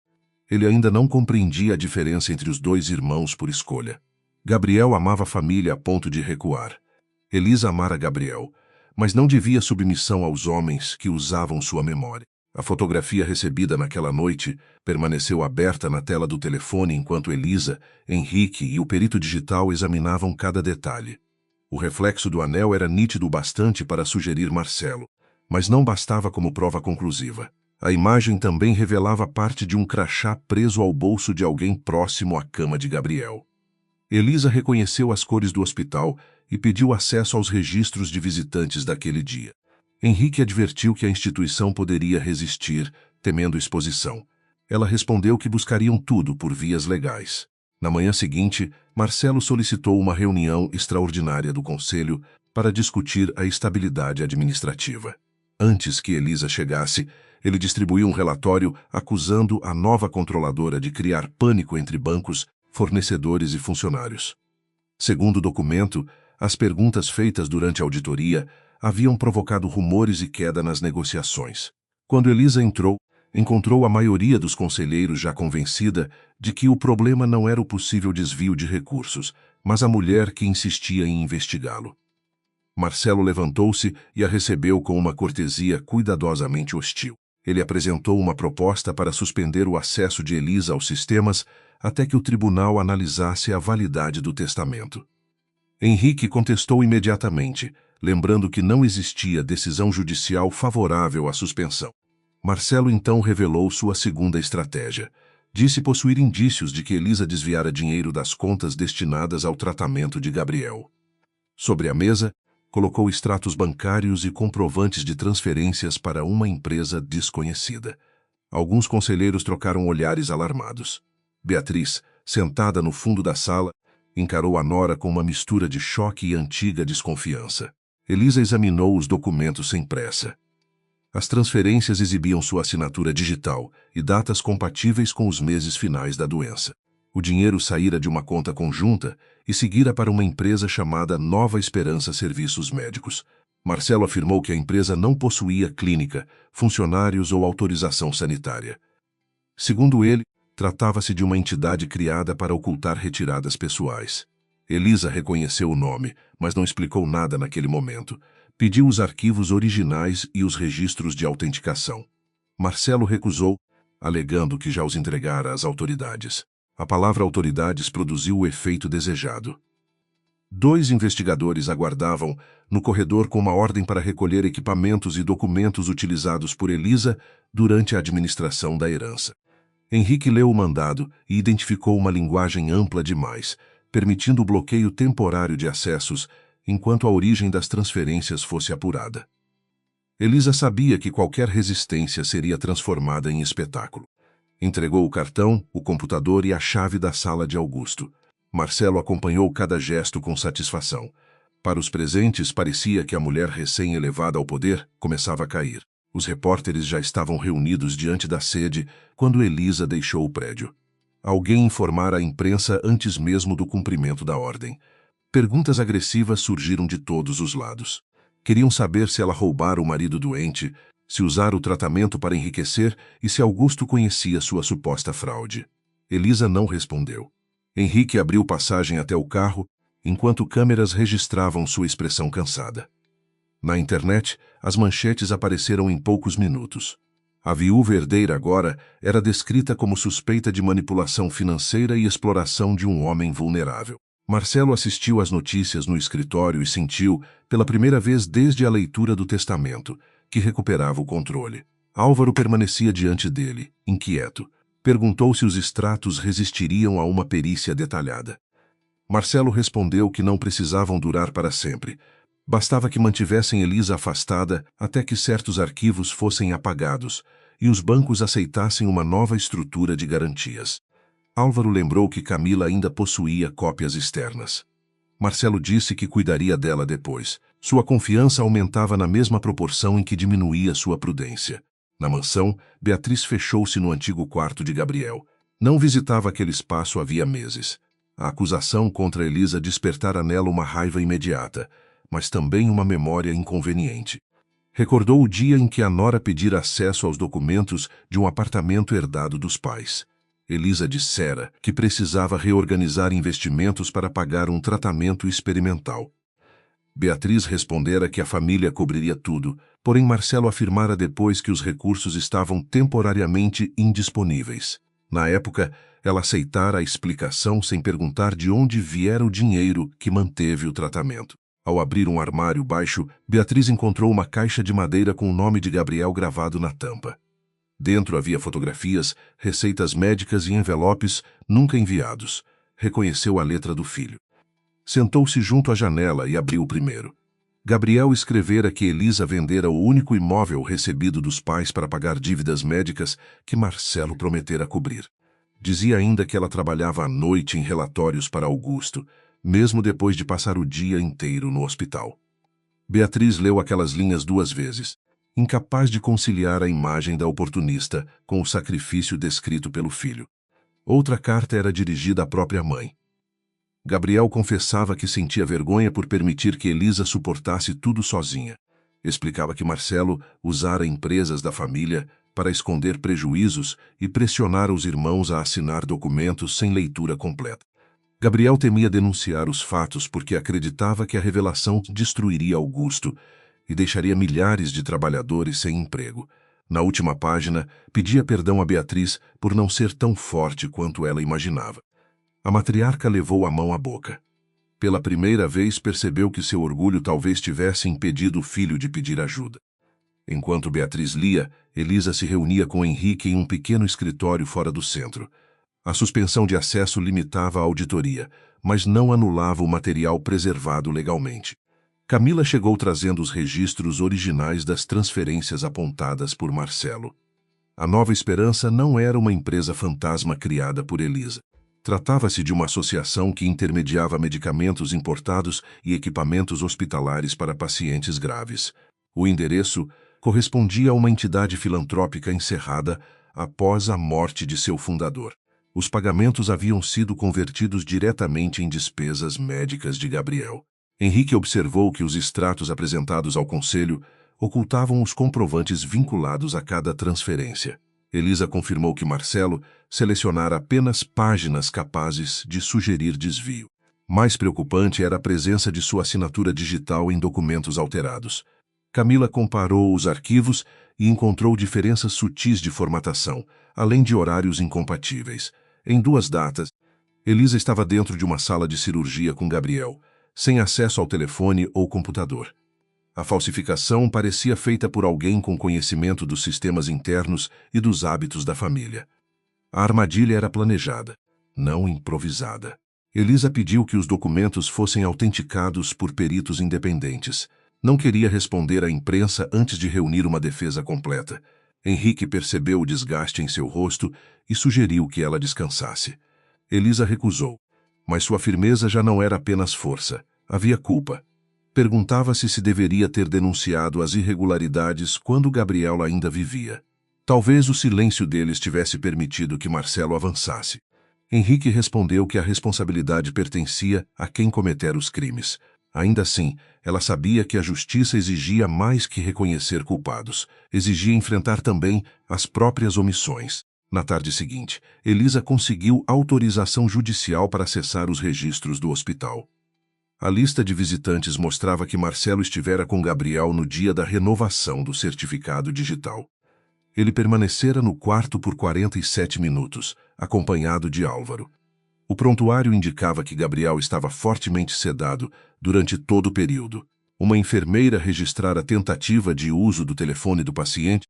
Ele ainda não compreendia a diferença entre os dois irmãos por escolha. Gabriel amava a família a ponto de recuar. Elisa amara Gabriel, mas não devia submissão aos homens que usavam sua memória. A fotografia recebida naquela noite permaneceu aberta na tela do telefone enquanto Elisa, Henrique e o perito digital examinavam cada detalhe. O reflexo do anel era nítido o bastante para sugerir Marcelo, mas não bastava como prova conclusiva. A imagem também revelava parte de um crachá preso ao bolso de alguém próximo à cama de Gabriel. Elisa reconheceu as cores do hospital e pediu acesso aos registros de visitantes daquele dia. Henrique advertiu que a instituição poderia resistir, temendo exposição. Ela respondeu que buscariam tudo por vias legais. Na manhã seguinte, Marcelo solicitou uma reunião extraordinária do conselho para discutir a estabilidade administrativa. Antes que Elisa chegasse, ele distribuiu um relatório acusando a nova controladora de criar pânico entre bancos, fornecedores e funcionários. Segundo o documento, as perguntas feitas durante a auditoria haviam provocado rumores e queda nas negociações. Quando Elisa entrou, encontrou a maioria dos conselheiros já convencida de que o problema não era o possível desvio de recursos, mas a mulher que insistia em investigá-lo. Marcelo levantou-se e a recebeu com uma cortesia cuidadosamente hostil. Ele apresentou uma proposta para suspender o acesso de Elisa aos sistemas até que o tribunal analisasse a validade do testamento. Henrique contestou imediatamente, lembrando que não existia decisão judicial favorável à suspensão. Marcelo então revelou sua segunda estratégia. Disse possuir indícios de que Elisa desviara dinheiro das contas destinadas ao tratamento de Gabriel. Sobre a mesa, colocou extratos bancários e comprovantes de transferências para uma empresa desconhecida. Alguns conselheiros trocaram olhares alarmados. Beatriz, sentada no fundo da sala, encarou a nora com uma mistura de choque e antiga desconfiança. Elisa examinou os documentos sem pressa. As transferências exibiam sua assinatura digital e datas compatíveis com os meses finais da doença. O dinheiro saíra de uma conta conjunta e seguira para uma empresa chamada Nova Esperança Serviços Médicos. Marcelo afirmou que a empresa não possuía clínica, funcionários ou autorização sanitária. Segundo ele, tratava-se de uma entidade criada para ocultar retiradas pessoais. Elisa reconheceu o nome, mas não explicou nada naquele momento. Pediu os arquivos originais e os registros de autenticação. Marcelo recusou, alegando que já os entregara às autoridades. A palavra autoridades produziu o efeito desejado. 2 investigadores aguardavam no corredor com uma ordem para recolher equipamentos e documentos utilizados por Elisa durante a administração da herança. Henrique leu o mandado e identificou uma linguagem ampla demais, permitindo o bloqueio temporário de acessos enquanto a origem das transferências fosse apurada. Elisa sabia que qualquer resistência seria transformada em espetáculo. Entregou o cartão, o computador e a chave da sala de Augusto. Marcelo acompanhou cada gesto com satisfação. Para os presentes, parecia que a mulher recém-elevada ao poder começava a cair. Os repórteres já estavam reunidos diante da sede quando Elisa deixou o prédio. Alguém informara a imprensa antes mesmo do cumprimento da ordem. Perguntas agressivas surgiram de todos os lados. Queriam saber se ela roubara o marido doente, se usara o tratamento para enriquecer e se Augusto conhecia sua suposta fraude. Elisa não respondeu. Henrique abriu passagem até o carro, enquanto câmeras registravam sua expressão cansada. Na internet, as manchetes apareceram em poucos minutos. A viúva herdeira agora era descrita como suspeita de manipulação financeira e exploração de um homem vulnerável. Marcelo assistiu às notícias no escritório e sentiu, pela primeira vez desde a leitura do testamento, que recuperava o controle. Álvaro permanecia diante dele, inquieto. Perguntou se os extratos resistiriam a uma perícia detalhada. Marcelo respondeu que não precisavam durar para sempre. Bastava que mantivessem Elisa afastada até que certos arquivos fossem apagados e os bancos aceitassem uma nova estrutura de garantias. Álvaro lembrou que Camila ainda possuía cópias externas. Marcelo disse que cuidaria dela depois. Sua confiança aumentava na mesma proporção em que diminuía sua prudência. Na mansão, Beatriz fechou-se no antigo quarto de Gabriel. Não visitava aquele espaço havia meses. A acusação contra Elisa despertara nela uma raiva imediata, mas também uma memória inconveniente. Recordou o dia em que a nora pedira acesso aos documentos de um apartamento herdado dos pais. Elisa dissera que precisava reorganizar investimentos para pagar um tratamento experimental. Beatriz respondera que a família cobriria tudo, porém Marcelo afirmara depois que os recursos estavam temporariamente indisponíveis. Na época, ela aceitara a explicação sem perguntar de onde viera o dinheiro que manteve o tratamento. Ao abrir um armário baixo, Beatriz encontrou uma caixa de madeira com o nome de Gabriel gravado na tampa. Dentro havia fotografias, receitas médicas e envelopes nunca enviados. Reconheceu a letra do filho. Sentou-se junto à janela e abriu o primeiro. Gabriel escrevera que Elisa vendera o único imóvel recebido dos pais para pagar dívidas médicas que Marcelo prometera cobrir. Dizia ainda que ela trabalhava à noite em relatórios para Augusto, mesmo depois de passar o dia inteiro no hospital. Beatriz leu aquelas linhas 2 vezes, incapaz de conciliar a imagem da oportunista com o sacrifício descrito pelo filho. Outra carta era dirigida à própria mãe. Gabriel confessava que sentia vergonha por permitir que Elisa suportasse tudo sozinha. Explicava que Marcelo usara empresas da família para esconder prejuízos e pressionar os irmãos a assinar documentos sem leitura completa. Gabriel temia denunciar os fatos porque acreditava que a revelação destruiria Augusto e deixaria milhares de trabalhadores sem emprego. Na última página, pedia perdão a Beatriz por não ser tão forte quanto ela imaginava. A matriarca levou a mão à boca. Pela primeira vez percebeu que seu orgulho talvez tivesse impedido o filho de pedir ajuda. Enquanto Beatriz lia, Elisa se reunia com Henrique em um pequeno escritório fora do centro. A suspensão de acesso limitava a auditoria, mas não anulava o material preservado legalmente. Camila chegou trazendo os registros originais das transferências apontadas por Marcelo. A Nova Esperança não era uma empresa fantasma criada por Elisa. Tratava-se de uma associação que intermediava medicamentos importados e equipamentos hospitalares para pacientes graves. O endereço correspondia a uma entidade filantrópica encerrada após a morte de seu fundador. Os pagamentos haviam sido convertidos diretamente em despesas médicas de Gabriel. Henrique observou que os extratos apresentados ao conselho ocultavam os comprovantes vinculados a cada transferência. Elisa confirmou que Marcelo selecionara apenas páginas capazes de sugerir desvio. Mais preocupante era a presença de sua assinatura digital em documentos alterados. Camila comparou os arquivos e encontrou diferenças sutis de formatação, além de horários incompatíveis. Em 2 datas, Elisa estava dentro de uma sala de cirurgia com Gabriel, sem acesso ao telefone ou computador. A falsificação parecia feita por alguém com conhecimento dos sistemas internos e dos hábitos da família. A armadilha era planejada, não improvisada. Elisa pediu que os documentos fossem autenticados por peritos independentes. Não queria responder à imprensa antes de reunir uma defesa completa. Henrique percebeu o desgaste em seu rosto e sugeriu que ela descansasse. Elisa recusou, mas sua firmeza já não era apenas força, havia culpa. Perguntava-se se deveria ter denunciado as irregularidades quando Gabriel ainda vivia. Talvez o silêncio deles tivesse permitido que Marcelo avançasse. Henrique respondeu que a responsabilidade pertencia a quem cometer os crimes. Ainda assim, ela sabia que a justiça exigia mais que reconhecer culpados. Exigia enfrentar também as próprias omissões. Na tarde seguinte, Elisa conseguiu autorização judicial para acessar os registros do hospital. A lista de visitantes mostrava que Marcelo estivera com Gabriel no dia da renovação do certificado digital. Ele permanecera no quarto por 47 minutos, acompanhado de Álvaro. O prontuário indicava que Gabriel estava fortemente sedado durante todo o período. Uma enfermeira registrara a tentativa de uso do telefone do paciente,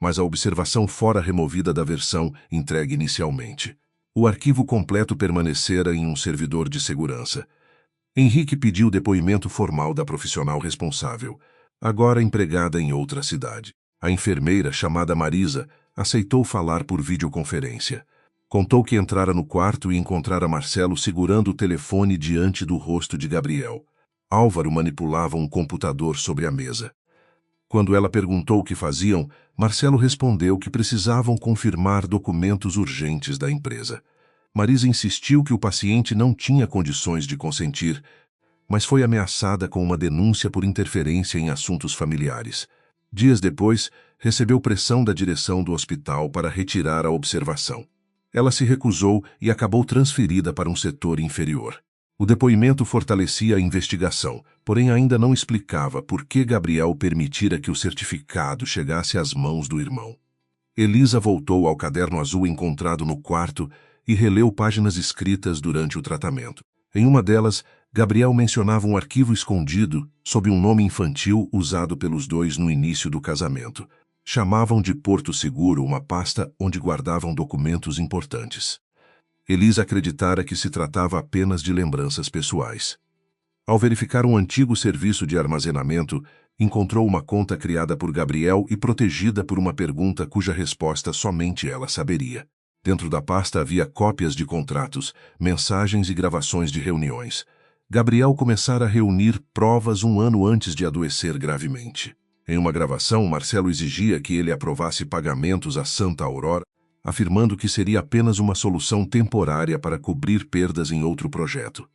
mas a observação fora removida da versão entregue inicialmente. O arquivo completo permanecera em um servidor de segurança. Henrique pediu depoimento formal da profissional responsável, agora empregada em outra cidade. A enfermeira, chamada Marisa, aceitou falar por videoconferência. Contou que entrara no quarto e encontrara Marcelo segurando o telefone diante do rosto de Gabriel. Álvaro manipulava um computador sobre a mesa. Quando ela perguntou o que faziam, Marcelo respondeu que precisavam confirmar documentos urgentes da empresa. Marisa insistiu que o paciente não tinha condições de consentir, mas foi ameaçada com uma denúncia por interferência em assuntos familiares. Dias depois, recebeu pressão da direção do hospital para retirar a observação. Ela se recusou e acabou transferida para um setor inferior. O depoimento fortalecia a investigação, porém ainda não explicava por que Gabriel permitira que o certificado chegasse às mãos do irmão. Elisa voltou ao caderno azul encontrado no quarto e releu páginas escritas durante o tratamento. Em uma delas, Gabriel mencionava um arquivo escondido sob um nome infantil usado pelos dois no início do casamento. Chamavam de Porto Seguro uma pasta onde guardavam documentos importantes. Elisa acreditara que se tratava apenas de lembranças pessoais. Ao verificar um antigo serviço de armazenamento, encontrou uma conta criada por Gabriel e protegida por uma pergunta cuja resposta somente ela saberia. Dentro da pasta havia cópias de contratos, mensagens e gravações de reuniões. Gabriel começara a reunir provas um ano antes de adoecer gravemente. Em uma gravação, Marcelo exigia que ele aprovasse pagamentos a Santa Aurora, afirmando que seria apenas uma solução temporária para cobrir perdas em outro projeto.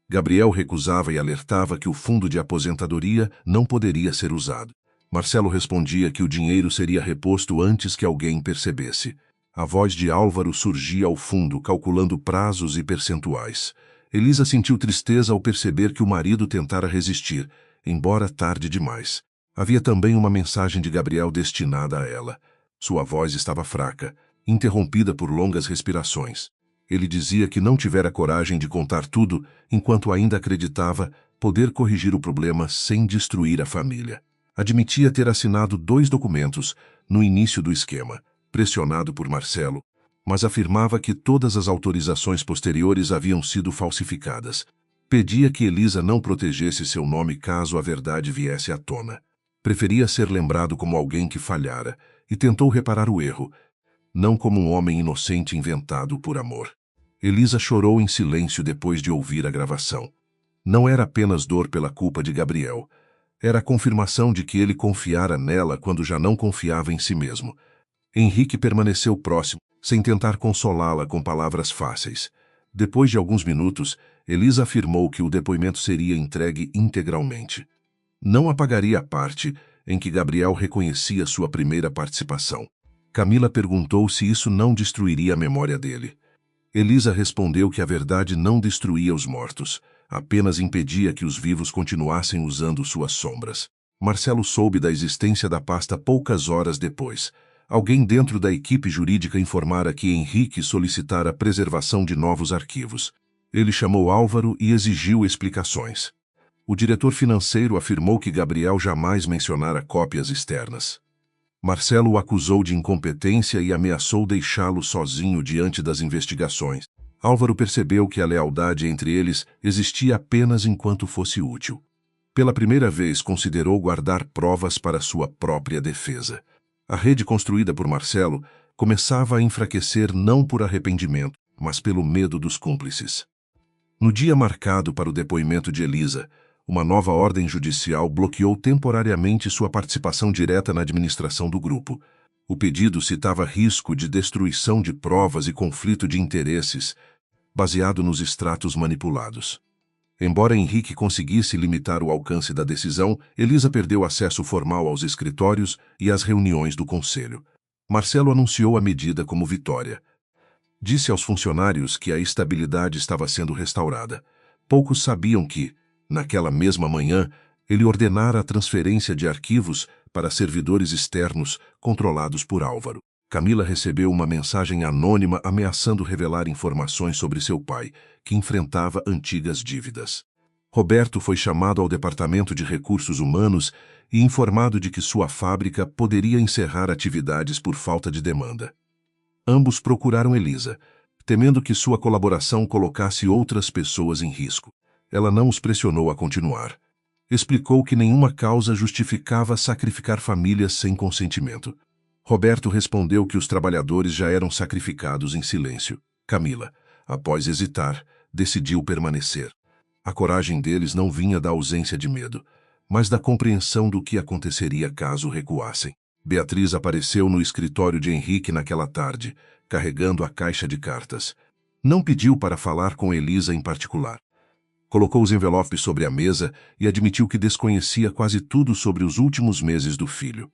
Gabriel recusava e alertava que o fundo de aposentadoria não poderia ser usado. Marcelo respondia que o dinheiro seria reposto antes que alguém percebesse. A voz de Álvaro surgia ao fundo, calculando prazos e percentuais. Elisa sentiu tristeza ao perceber que o marido tentara resistir, embora tarde demais. Havia também uma mensagem de Gabriel destinada a ela. Sua voz estava fraca, interrompida por longas respirações. Ele dizia que não tivera coragem de contar tudo, enquanto ainda acreditava poder corrigir o problema sem destruir a família. Admitia ter assinado 2 documentos no início do esquema, pressionado por Marcelo, mas afirmava que todas as autorizações posteriores haviam sido falsificadas. Pedia que Elisa não protegesse seu nome caso a verdade viesse à tona. Preferia ser lembrado como alguém que falhara, e tentou reparar o erro, não como um homem inocente inventado por amor. Elisa chorou em silêncio depois de ouvir a gravação. Não era apenas dor pela culpa de Gabriel. Era a confirmação de que ele confiara nela quando já não confiava em si mesmo. Henrique permaneceu próximo, sem tentar consolá-la com palavras fáceis. Depois de alguns minutos, Elisa afirmou que o depoimento seria entregue integralmente. Não apagaria a parte em que Gabriel reconhecia sua primeira participação. Camila perguntou se isso não destruiria a memória dele. Elisa respondeu que a verdade não destruía os mortos, apenas impedia que os vivos continuassem usando suas sombras. Marcelo soube da existência da pasta poucas horas depois. Alguém dentro da equipe jurídica informara que Henrique solicitara a preservação de novos arquivos. Ele chamou Álvaro e exigiu explicações. O diretor financeiro afirmou que Gabriel jamais mencionara cópias externas. Marcelo o acusou de incompetência e ameaçou deixá-lo sozinho diante das investigações. Álvaro percebeu que a lealdade entre eles existia apenas enquanto fosse útil. Pela primeira vez, considerou guardar provas para sua própria defesa. A rede construída por Marcelo começava a enfraquecer não por arrependimento, mas pelo medo dos cúmplices. No dia marcado para o depoimento de Elisa, uma nova ordem judicial bloqueou temporariamente sua participação direta na administração do grupo. O pedido citava risco de destruição de provas e conflito de interesses, baseado nos extratos manipulados. Embora Henrique conseguisse limitar o alcance da decisão, Elisa perdeu acesso formal aos escritórios e às reuniões do conselho. Marcelo anunciou a medida como vitória. Disse aos funcionários que a estabilidade estava sendo restaurada. Poucos sabiam que, naquela mesma manhã, ele ordenara a transferência de arquivos para servidores externos controlados por Álvaro. Camila recebeu uma mensagem anônima ameaçando revelar informações sobre seu pai, que enfrentava antigas dívidas. Roberto foi chamado ao Departamento de Recursos Humanos e informado de que sua fábrica poderia encerrar atividades por falta de demanda. Ambos procuraram Elisa, temendo que sua colaboração colocasse outras pessoas em risco. Ela não os pressionou a continuar. Explicou que nenhuma causa justificava sacrificar famílias sem consentimento. Roberto respondeu que os trabalhadores já eram sacrificados em silêncio. Camila, após hesitar, decidiu permanecer. A coragem deles não vinha da ausência de medo, mas da compreensão do que aconteceria caso recuassem. Beatriz apareceu no escritório de Henrique naquela tarde, carregando a caixa de cartas. Não pediu para falar com Elisa em particular. Colocou os envelopes sobre a mesa e admitiu que desconhecia quase tudo sobre os últimos meses do filho.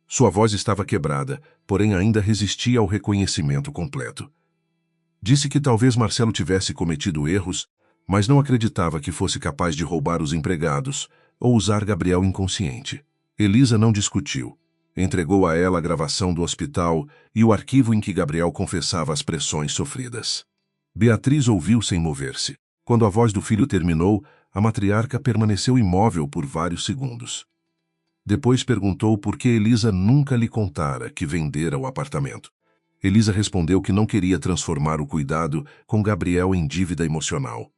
Sua voz estava quebrada, porém ainda resistia ao reconhecimento completo. Disse que talvez Marcelo tivesse cometido erros, mas não acreditava que fosse capaz de roubar os empregados ou usar Gabriel inconsciente. Elisa não discutiu. Entregou a ela a gravação do hospital e o arquivo em que Gabriel confessava as pressões sofridas. Beatriz ouviu sem mover-se. Quando a voz do filho terminou, a matriarca permaneceu imóvel por vários segundos. Depois perguntou por que Elisa nunca lhe contara que vendera o apartamento. Elisa respondeu que não queria transformar o cuidado com Gabriel em dívida emocional.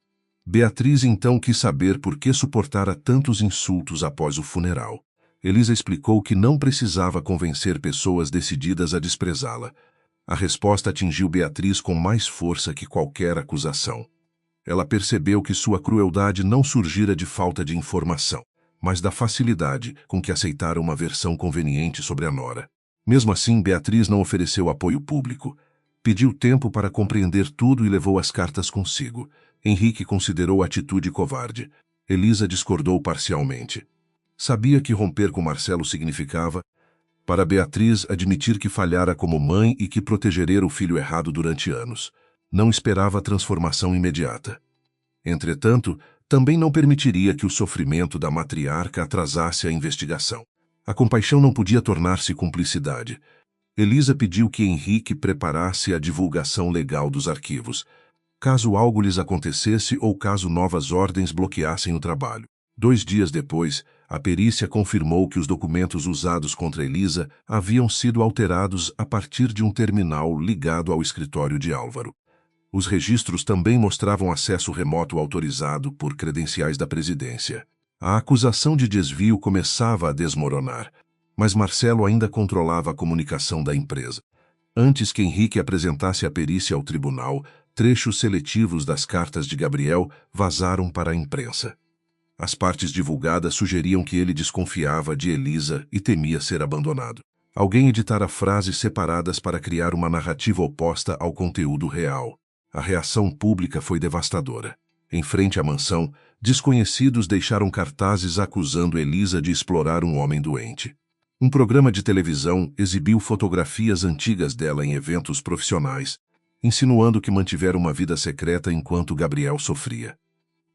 Beatriz então quis saber por que suportara tantos insultos após o funeral. Elisa explicou que não precisava convencer pessoas decididas a desprezá-la. A resposta atingiu Beatriz com mais força que qualquer acusação. Ela percebeu que sua crueldade não surgira de falta de informação, mas da facilidade com que aceitara uma versão conveniente sobre a nora. Mesmo assim, Beatriz não ofereceu apoio público. Pediu tempo para compreender tudo e levou as cartas consigo. Henrique considerou a atitude covarde. Elisa discordou parcialmente. Sabia que romper com Marcelo significava, para Beatriz, admitir que falhara como mãe e que protegeria o filho errado durante anos. Não esperava a transformação imediata. Entretanto, também não permitiria que o sofrimento da matriarca atrasasse a investigação. A compaixão não podia tornar-se cumplicidade. Elisa pediu que Henrique preparasse a divulgação legal dos arquivos, caso algo lhes acontecesse ou caso novas ordens bloqueassem o trabalho. 2 dias depois, a perícia confirmou que os documentos usados contra Elisa haviam sido alterados a partir de um terminal ligado ao escritório de Álvaro. Os registros também mostravam acesso remoto autorizado por credenciais da presidência. A acusação de desvio começava a desmoronar, mas Marcelo ainda controlava a comunicação da empresa. Antes que Henrique apresentasse a perícia ao tribunal, trechos seletivos das cartas de Gabriel vazaram para a imprensa. As partes divulgadas sugeriam que ele desconfiava de Elisa e temia ser abandonado. Alguém editara frases separadas para criar uma narrativa oposta ao conteúdo real. A reação pública foi devastadora. Em frente à mansão, desconhecidos deixaram cartazes acusando Elisa de explorar um homem doente. Um programa de televisão exibiu fotografias antigas dela em eventos profissionais, insinuando que mantivera uma vida secreta enquanto Gabriel sofria.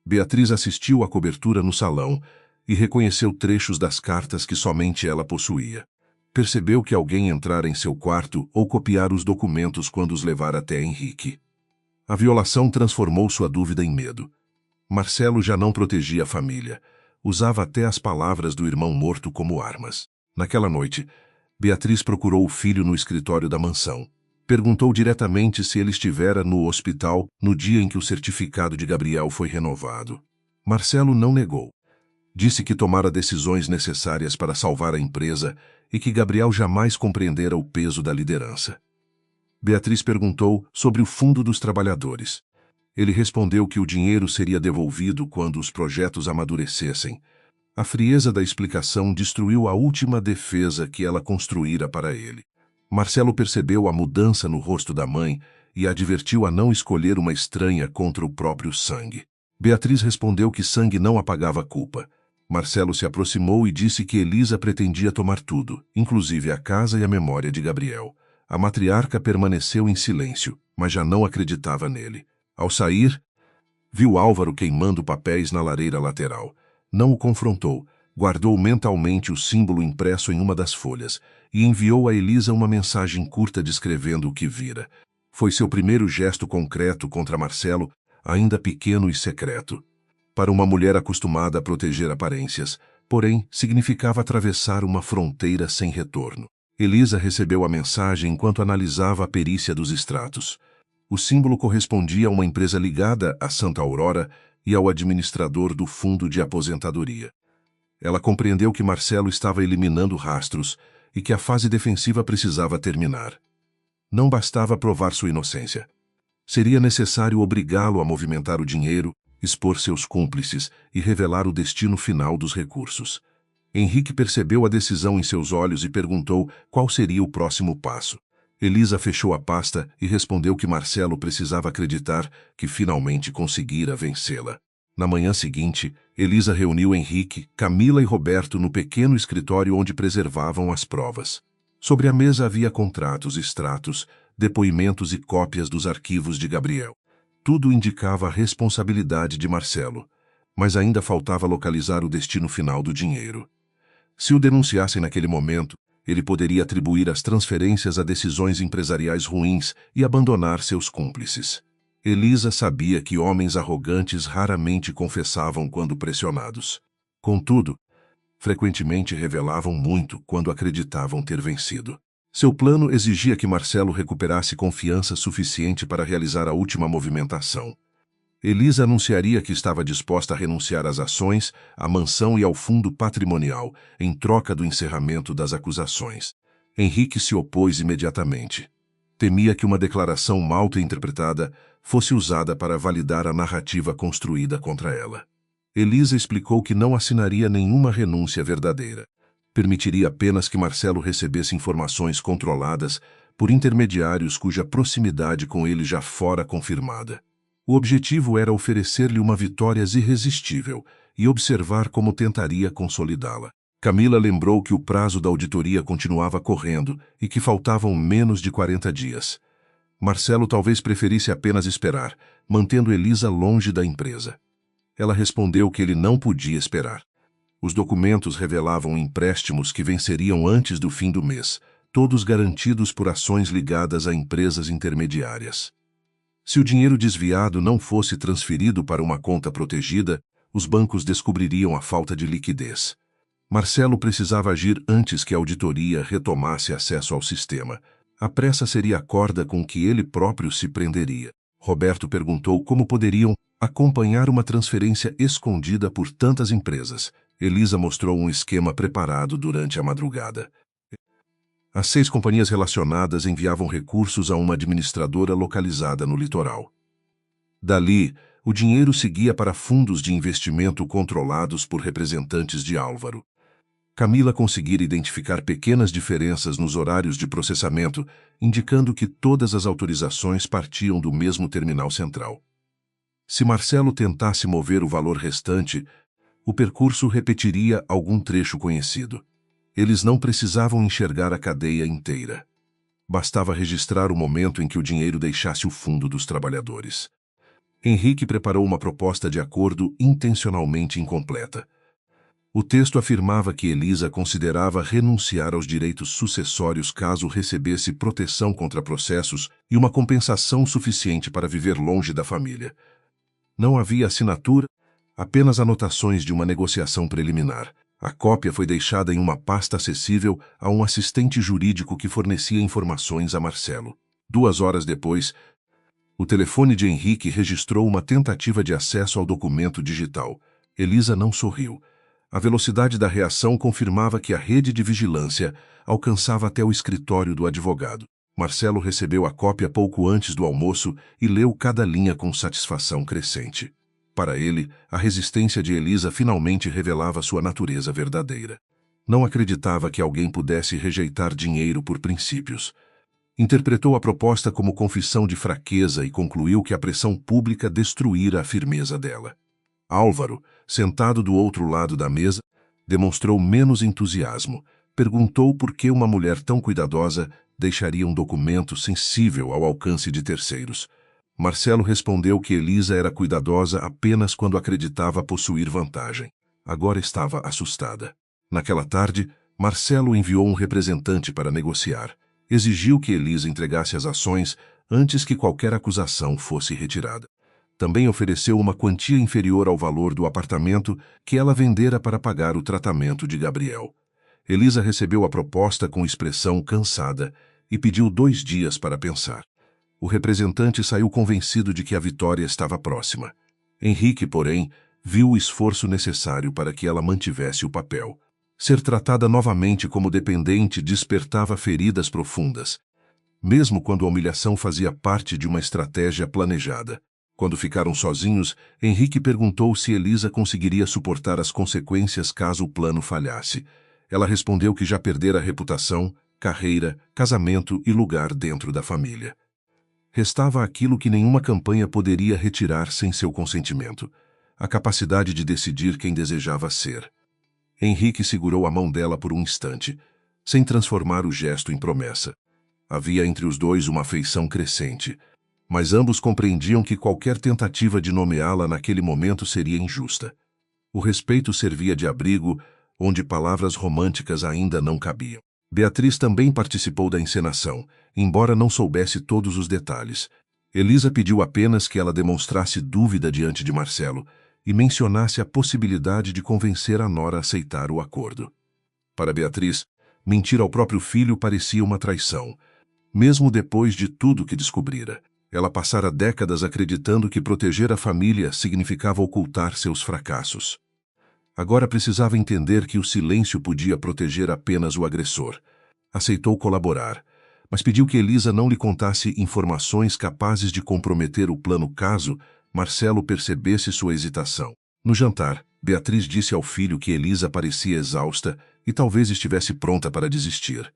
Beatriz assistiu à cobertura no salão e reconheceu trechos das cartas que somente ela possuía. Percebeu que alguém entrara em seu quarto ou copiara os documentos quando os levara até Henrique. A violação transformou sua dúvida em medo. Marcelo já não protegia a família. Usava até as palavras do irmão morto como armas. Naquela noite, Beatriz procurou o filho no escritório da mansão. Perguntou diretamente se ele estivera no hospital no dia em que o certificado de Gabriel foi renovado. Marcelo não negou. Disse que tomara decisões necessárias para salvar a empresa e que Gabriel jamais compreendera o peso da liderança. Beatriz perguntou sobre o Fundo dos Trabalhadores. Ele respondeu que o dinheiro seria devolvido quando os projetos amadurecessem. A frieza da explicação destruiu a última defesa que ela construíra para ele. Marcelo percebeu a mudança no rosto da mãe e advertiu a não escolher uma estranha contra o próprio sangue. Beatriz respondeu que sangue não apagava a culpa. Marcelo se aproximou e disse que Elisa pretendia tomar tudo, inclusive a casa e a memória de Gabriel. A matriarca permaneceu em silêncio, mas já não acreditava nele. Ao sair, viu Álvaro queimando papéis na lareira lateral. Não o confrontou, guardou mentalmente o símbolo impresso em uma das folhas e enviou a Elisa uma mensagem curta descrevendo o que vira. Foi seu primeiro gesto concreto contra Marcelo, ainda pequeno e secreto. para uma mulher acostumada a proteger aparências, porém significava atravessar uma fronteira sem retorno. Elisa recebeu a mensagem enquanto analisava a perícia dos extratos. O símbolo correspondia a uma empresa ligada a Santa Aurora e ao administrador do fundo de aposentadoria. Ela compreendeu que Marcelo estava eliminando rastros e que a fase defensiva precisava terminar. Não bastava provar sua inocência. Seria necessário obrigá-lo a movimentar o dinheiro, expor seus cúmplices e revelar o destino final dos recursos. Henrique percebeu a decisão em seus olhos e perguntou qual seria o próximo passo. Elisa fechou a pasta e respondeu que Marcelo precisava acreditar que finalmente conseguira vencê-la. Na manhã seguinte, Elisa reuniu Henrique, Camila e Roberto no pequeno escritório onde preservavam as provas. Sobre a mesa havia contratos, extratos, depoimentos e cópias dos arquivos de Gabriel. Tudo indicava a responsabilidade de Marcelo, mas ainda faltava localizar o destino final do dinheiro. Se o denunciassem naquele momento, ele poderia atribuir as transferências a decisões empresariais ruins e abandonar seus cúmplices. Elisa sabia que homens arrogantes raramente confessavam quando pressionados. Contudo, frequentemente revelavam muito quando acreditavam ter vencido. Seu plano exigia que Marcelo recuperasse confiança suficiente para realizar a última movimentação. Elisa anunciaria que estava disposta a renunciar às ações, à mansão e ao fundo patrimonial, em troca do encerramento das acusações. Henrique se opôs imediatamente. Temia que uma declaração mal interpretada fosse usada para validar a narrativa construída contra ela. Elisa explicou que não assinaria nenhuma renúncia verdadeira. Permitiria apenas que Marcelo recebesse informações controladas por intermediários cuja proximidade com ele já fora confirmada. O objetivo era oferecer-lhe uma vitória irresistível e observar como tentaria consolidá-la. Camila lembrou que o prazo da auditoria continuava correndo e que faltavam menos de 40 dias. Marcelo talvez preferisse apenas esperar, mantendo Elisa longe da empresa. Ela respondeu que ele não podia esperar. Os documentos revelavam empréstimos que venceriam antes do fim do mês, todos garantidos por ações ligadas a empresas intermediárias. Se o dinheiro desviado não fosse transferido para uma conta protegida, os bancos descobririam a falta de liquidez. Marcelo precisava agir antes que a auditoria retomasse acesso ao sistema. A pressa seria a corda com que ele próprio se prenderia. Roberto perguntou como poderiam acompanhar uma transferência escondida por tantas empresas. Elisa mostrou um esquema preparado durante a madrugada. As 6 companhias relacionadas enviavam recursos a uma administradora localizada no litoral. Dali, o dinheiro seguia para fundos de investimento controlados por representantes de Álvaro. Camila conseguira identificar pequenas diferenças nos horários de processamento, indicando que todas as autorizações partiam do mesmo terminal central. Se Marcelo tentasse mover o valor restante, o percurso repetiria algum trecho conhecido. Eles não precisavam enxergar a cadeia inteira. Bastava registrar o momento em que o dinheiro deixasse o fundo dos trabalhadores. Henrique preparou uma proposta de acordo intencionalmente incompleta. O texto afirmava que Elisa considerava renunciar aos direitos sucessórios caso recebesse proteção contra processos e uma compensação suficiente para viver longe da família. Não havia assinatura, apenas anotações de uma negociação preliminar. A cópia foi deixada em uma pasta acessível a um assistente jurídico que fornecia informações a Marcelo. 2 horas depois, o telefone de Henrique registrou uma tentativa de acesso ao documento digital. Elisa não sorriu. A velocidade da reação confirmava que a rede de vigilância alcançava até o escritório do advogado. Marcelo recebeu a cópia pouco antes do almoço e leu cada linha com satisfação crescente. Para ele, a resistência de Elisa finalmente revelava sua natureza verdadeira. Não acreditava que alguém pudesse rejeitar dinheiro por princípios. Interpretou a proposta como confissão de fraqueza e concluiu que a pressão pública destruíra a firmeza dela. Álvaro, sentado do outro lado da mesa, demonstrou menos entusiasmo. Perguntou por que uma mulher tão cuidadosa deixaria um documento sensível ao alcance de terceiros. Marcelo respondeu que Elisa era cuidadosa apenas quando acreditava possuir vantagem. Agora estava assustada. Naquela tarde, Marcelo enviou um representante para negociar. Exigiu que Elisa entregasse as ações antes que qualquer acusação fosse retirada. Também ofereceu uma quantia inferior ao valor do apartamento que ela vendera para pagar o tratamento de Gabriel. Elisa recebeu a proposta com expressão cansada e pediu 2 dias para pensar. O representante saiu convencido de que a vitória estava próxima. Henrique, porém, viu o esforço necessário para que ela mantivesse o papel. Ser tratada novamente como dependente despertava feridas profundas, mesmo quando a humilhação fazia parte de uma estratégia planejada. Quando ficaram sozinhos, Henrique perguntou se Elisa conseguiria suportar as consequências caso o plano falhasse. Ela respondeu que já perdera reputação, carreira, casamento e lugar dentro da família. Restava aquilo que nenhuma campanha poderia retirar sem seu consentimento: a capacidade de decidir quem desejava ser. Henrique segurou a mão dela por um instante, sem transformar o gesto em promessa. Havia entre os dois uma afeição crescente, mas ambos compreendiam que qualquer tentativa de nomeá-la naquele momento seria injusta. O respeito servia de abrigo, onde palavras românticas ainda não cabiam. Beatriz também participou da encenação, embora não soubesse todos os detalhes. Elisa pediu apenas que ela demonstrasse dúvida diante de Marcelo e mencionasse a possibilidade de convencer a nora a aceitar o acordo. Para Beatriz, mentir ao próprio filho parecia uma traição, mesmo depois de tudo que descobrira. Ela passara décadas acreditando que proteger a família significava ocultar seus fracassos. Agora precisava entender que o silêncio podia proteger apenas o agressor. Aceitou colaborar, mas pediu que Elisa não lhe contasse informações capazes de comprometer o plano caso Marcelo percebesse sua hesitação. No jantar, Beatriz disse ao filho que Elisa parecia exausta e talvez estivesse pronta para desistir.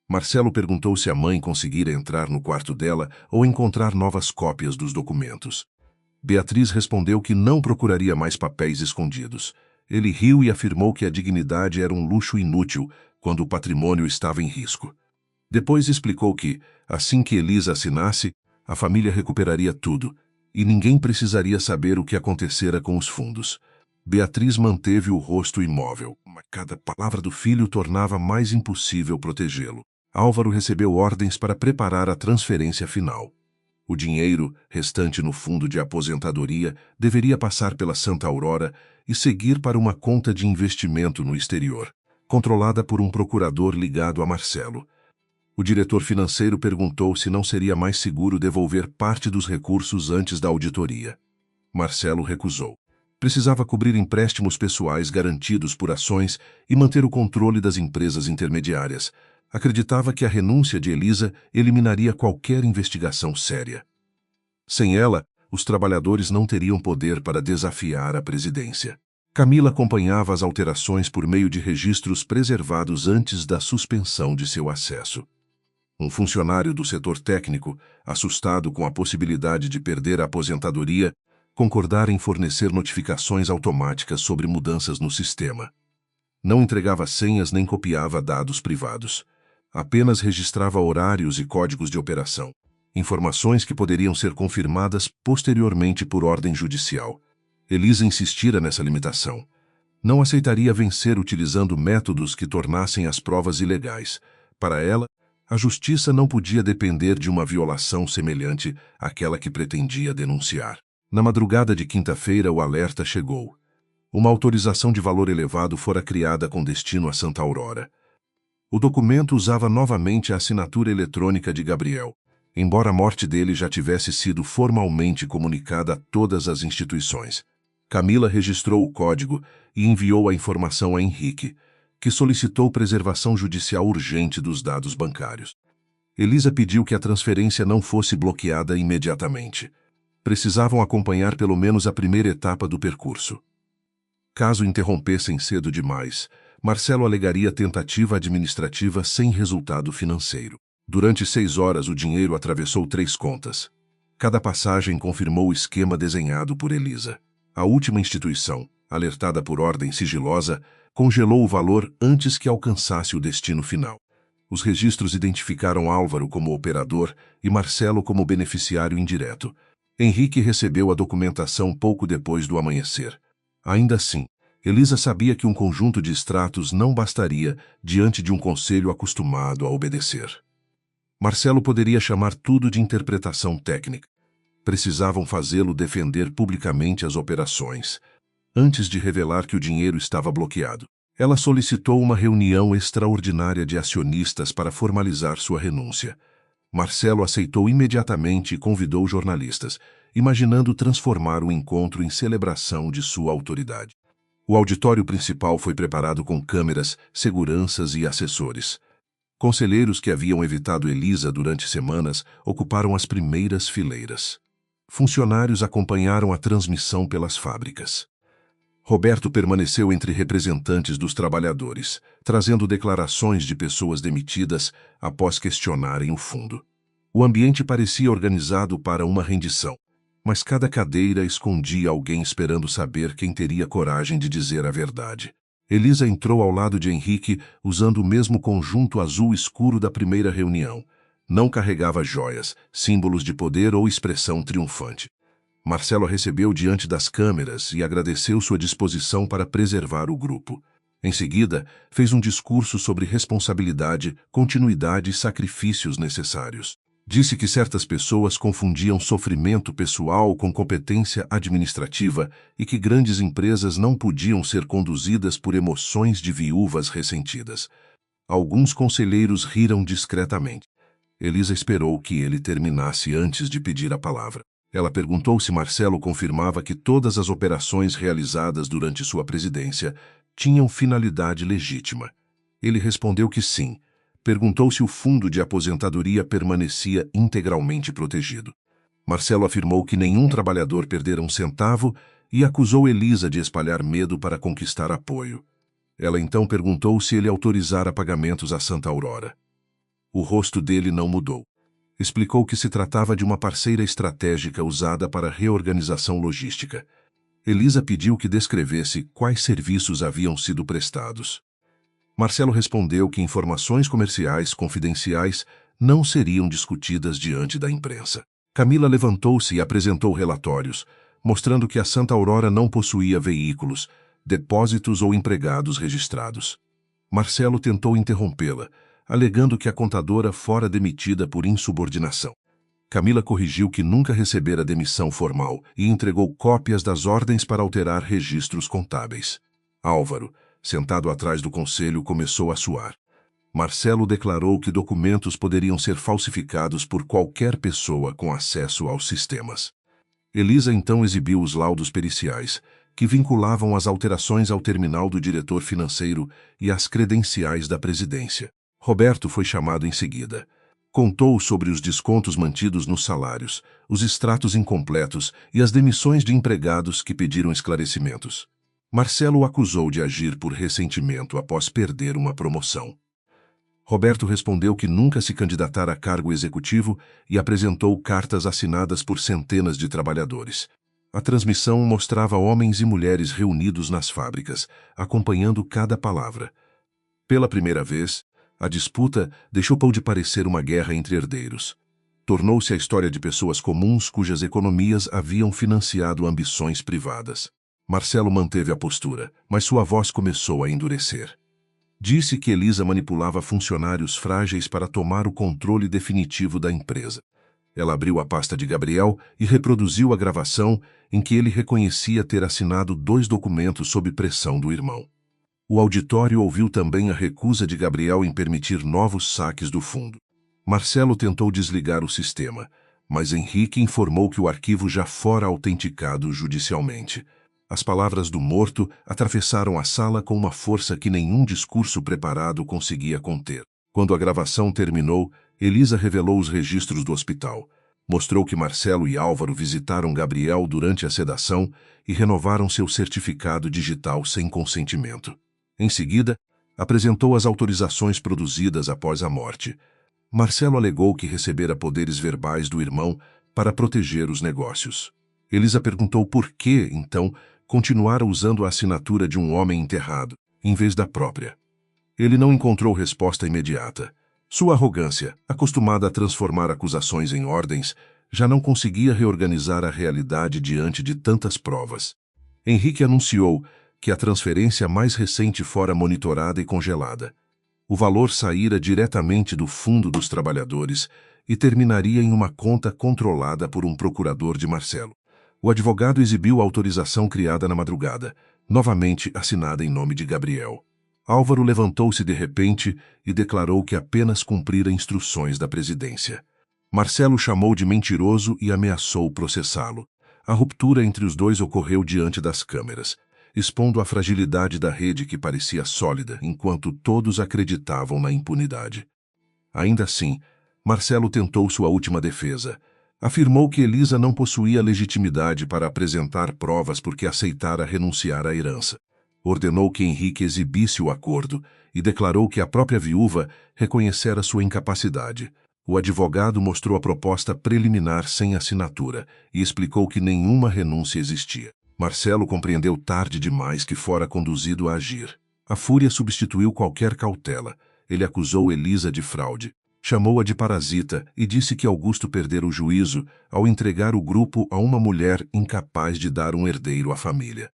Marcelo perguntou se a mãe conseguira entrar no quarto dela ou encontrar novas cópias dos documentos. Beatriz respondeu que não procuraria mais papéis escondidos. Ele riu e afirmou que a dignidade era um luxo inútil quando o patrimônio estava em risco. Depois explicou que, assim que Elisa assinasse, a família recuperaria tudo e ninguém precisaria saber o que acontecera com os fundos. Beatriz manteve o rosto imóvel, mas cada palavra do filho tornava mais impossível protegê-lo. Álvaro recebeu ordens para preparar a transferência final. O dinheiro, restante no fundo de aposentadoria, deveria passar pela Santa Aurora e seguir para uma conta de investimento no exterior, controlada por um procurador ligado a Marcelo. O diretor financeiro perguntou se não seria mais seguro devolver parte dos recursos antes da auditoria. Marcelo recusou. Precisava cobrir empréstimos pessoais garantidos por ações e manter o controle das empresas intermediárias. Acreditava que a renúncia de Elisa eliminaria qualquer investigação séria. Sem ela, os trabalhadores não teriam poder para desafiar a presidência. Camila acompanhava as alterações por meio de registros preservados antes da suspensão de seu acesso. Um funcionário do setor técnico, assustado com a possibilidade de perder a aposentadoria, concordara em fornecer notificações automáticas sobre mudanças no sistema. Não entregava senhas nem copiava dados privados. Apenas registrava horários e códigos de operação, informações que poderiam ser confirmadas posteriormente por ordem judicial. Elisa insistira nessa limitação. Não aceitaria vencer utilizando métodos que tornassem as provas ilegais. Para ela, a justiça não podia depender de uma violação semelhante àquela que pretendia denunciar. Na madrugada de quinta-feira, o alerta chegou. Uma autorização de valor elevado fora criada com destino a Santa Aurora. O documento usava novamente a assinatura eletrônica de Gabriel, embora a morte dele já tivesse sido formalmente comunicada a todas as instituições. Camila registrou o código e enviou a informação a Henrique, que solicitou preservação judicial urgente dos dados bancários. Elisa pediu que a transferência não fosse bloqueada imediatamente. Precisavam acompanhar pelo menos a primeira etapa do percurso. Caso interrompessem cedo demais, Marcelo alegaria tentativa administrativa sem resultado financeiro. Durante 6 horas o dinheiro atravessou 3 contas. Cada passagem confirmou o esquema desenhado por Elisa. A última instituição, alertada por ordem sigilosa, congelou o valor antes que alcançasse o destino final. Os registros identificaram Álvaro como operador e Marcelo como beneficiário indireto. Henrique recebeu a documentação pouco depois do amanhecer. Ainda assim, Elisa sabia que um conjunto de extratos não bastaria diante de um conselho acostumado a obedecer. Marcelo poderia chamar tudo de interpretação técnica, Precisavam fazê-lo defender publicamente as operações. Antes de revelar que o dinheiro estava bloqueado, ela solicitou uma reunião extraordinária de acionistas para formalizar sua renúncia. Marcelo aceitou imediatamente e convidou jornalistas, imaginando transformar o encontro em celebração de sua autoridade. O auditório principal foi preparado com câmeras, seguranças e assessores. Conselheiros que haviam evitado Elisa durante semanas ocuparam as primeiras fileiras. Funcionários acompanharam a transmissão pelas fábricas. Roberto permaneceu entre representantes dos trabalhadores, trazendo declarações de pessoas demitidas após questionarem o fundo. O ambiente parecia organizado para uma rendição, mas cada cadeira escondia alguém esperando saber quem teria coragem de dizer a verdade. Elisa entrou ao lado de Henrique usando o mesmo conjunto azul escuro da primeira reunião. Não carregava joias, símbolos de poder ou expressão triunfante. Marcelo a recebeu diante das câmeras e agradeceu sua disposição para preservar o grupo. Em seguida, fez um discurso sobre responsabilidade, continuidade e sacrifícios necessários. Disse que certas pessoas confundiam sofrimento pessoal com competência administrativa e que grandes empresas não podiam ser conduzidas por emoções de viúvas ressentidas. Alguns conselheiros riram discretamente. Elisa esperou que ele terminasse antes de pedir a palavra. Ela perguntou se Marcelo confirmava que todas as operações realizadas durante sua presidência tinham finalidade legítima. Ele respondeu que sim. Perguntou se o fundo de aposentadoria permanecia integralmente protegido. Marcelo afirmou que nenhum trabalhador perdera um centavo e acusou Elisa de espalhar medo para conquistar apoio. Ela então perguntou se ele autorizara pagamentos a Santa Aurora. O rosto dele não mudou. Explicou que se tratava de uma parceira estratégica usada para reorganização logística. Elisa pediu que descrevesse quais serviços haviam sido prestados. Marcelo respondeu que informações comerciais confidenciais não seriam discutidas diante da imprensa. Camila levantou-se e apresentou relatórios, mostrando que a Santa Aurora não possuía veículos, depósitos ou empregados registrados. Marcelo tentou interrompê-la, alegando que a contadora fora demitida por insubordinação. Camila corrigiu que nunca recebera demissão formal e entregou cópias das ordens para alterar registros contábeis. Álvaro, sentado atrás do conselho, começou a suar. Marcelo declarou que documentos poderiam ser falsificados por qualquer pessoa com acesso aos sistemas. Elisa então exibiu os laudos periciais, que vinculavam as alterações ao terminal do diretor financeiro e às credenciais da presidência. Roberto foi chamado em seguida. Contou sobre os descontos mantidos nos salários, os extratos incompletos e as demissões de empregados que pediram esclarecimentos. Marcelo o acusou de agir por ressentimento após perder uma promoção. Roberto respondeu que nunca se candidatara a cargo executivo e apresentou cartas assinadas por centenas de trabalhadores. A transmissão mostrava homens e mulheres reunidos nas fábricas, acompanhando cada palavra. Pela primeira vez, a disputa deixou de parecer uma guerra entre herdeiros. Tornou-se a história de pessoas comuns cujas economias haviam financiado ambições privadas. Marcelo manteve a postura, mas sua voz começou a endurecer. Disse que Elisa manipulava funcionários frágeis para tomar o controle definitivo da empresa. Ela abriu a pasta de Gabriel e reproduziu a gravação em que ele reconhecia ter assinado 2 documentos sob pressão do irmão. O auditório ouviu também a recusa de Gabriel em permitir novos saques do fundo. Marcelo tentou desligar o sistema, mas Henrique informou que o arquivo já fora autenticado judicialmente. As palavras do morto atravessaram a sala com uma força que nenhum discurso preparado conseguia conter. Quando a gravação terminou, Elisa revelou os registros do hospital. Mostrou que Marcelo e Álvaro visitaram Gabriel durante a sedação e renovaram seu certificado digital sem consentimento. Em seguida, apresentou as autorizações produzidas após a morte. Marcelo alegou que recebera poderes verbais do irmão para proteger os negócios. Elisa perguntou por que, então, continuara usando a assinatura de um homem enterrado, em vez da própria. Ele não encontrou resposta imediata. Sua arrogância, acostumada a transformar acusações em ordens, já não conseguia reorganizar a realidade diante de tantas provas. Henrique anunciou que a transferência mais recente fora monitorada e congelada. O valor saíra diretamente do Fundo dos Trabalhadores e terminaria em uma conta controlada por um procurador de Marcelo. O advogado exibiu a autorização criada na madrugada, novamente assinada em nome de Gabriel. Álvaro levantou-se de repente e declarou que apenas cumprira instruções da presidência. Marcelo chamou de mentiroso e ameaçou processá-lo. A ruptura entre os dois ocorreu diante das câmeras, expondo a fragilidade da rede que parecia sólida, enquanto todos acreditavam na impunidade. Ainda assim, Marcelo tentou sua última defesa. Afirmou que Elisa não possuía legitimidade para apresentar provas porque aceitara renunciar à herança. Ordenou que Henrique exibisse o acordo e declarou que a própria viúva reconhecera sua incapacidade. O advogado mostrou a proposta preliminar sem assinatura e explicou que nenhuma renúncia existia. Marcelo compreendeu tarde demais que fora conduzido a agir. A fúria substituiu qualquer cautela. Ele acusou Elisa de fraude. Chamou-a de parasita e disse que Augusto perdera o juízo ao entregar o grupo a uma mulher incapaz de dar um herdeiro à família.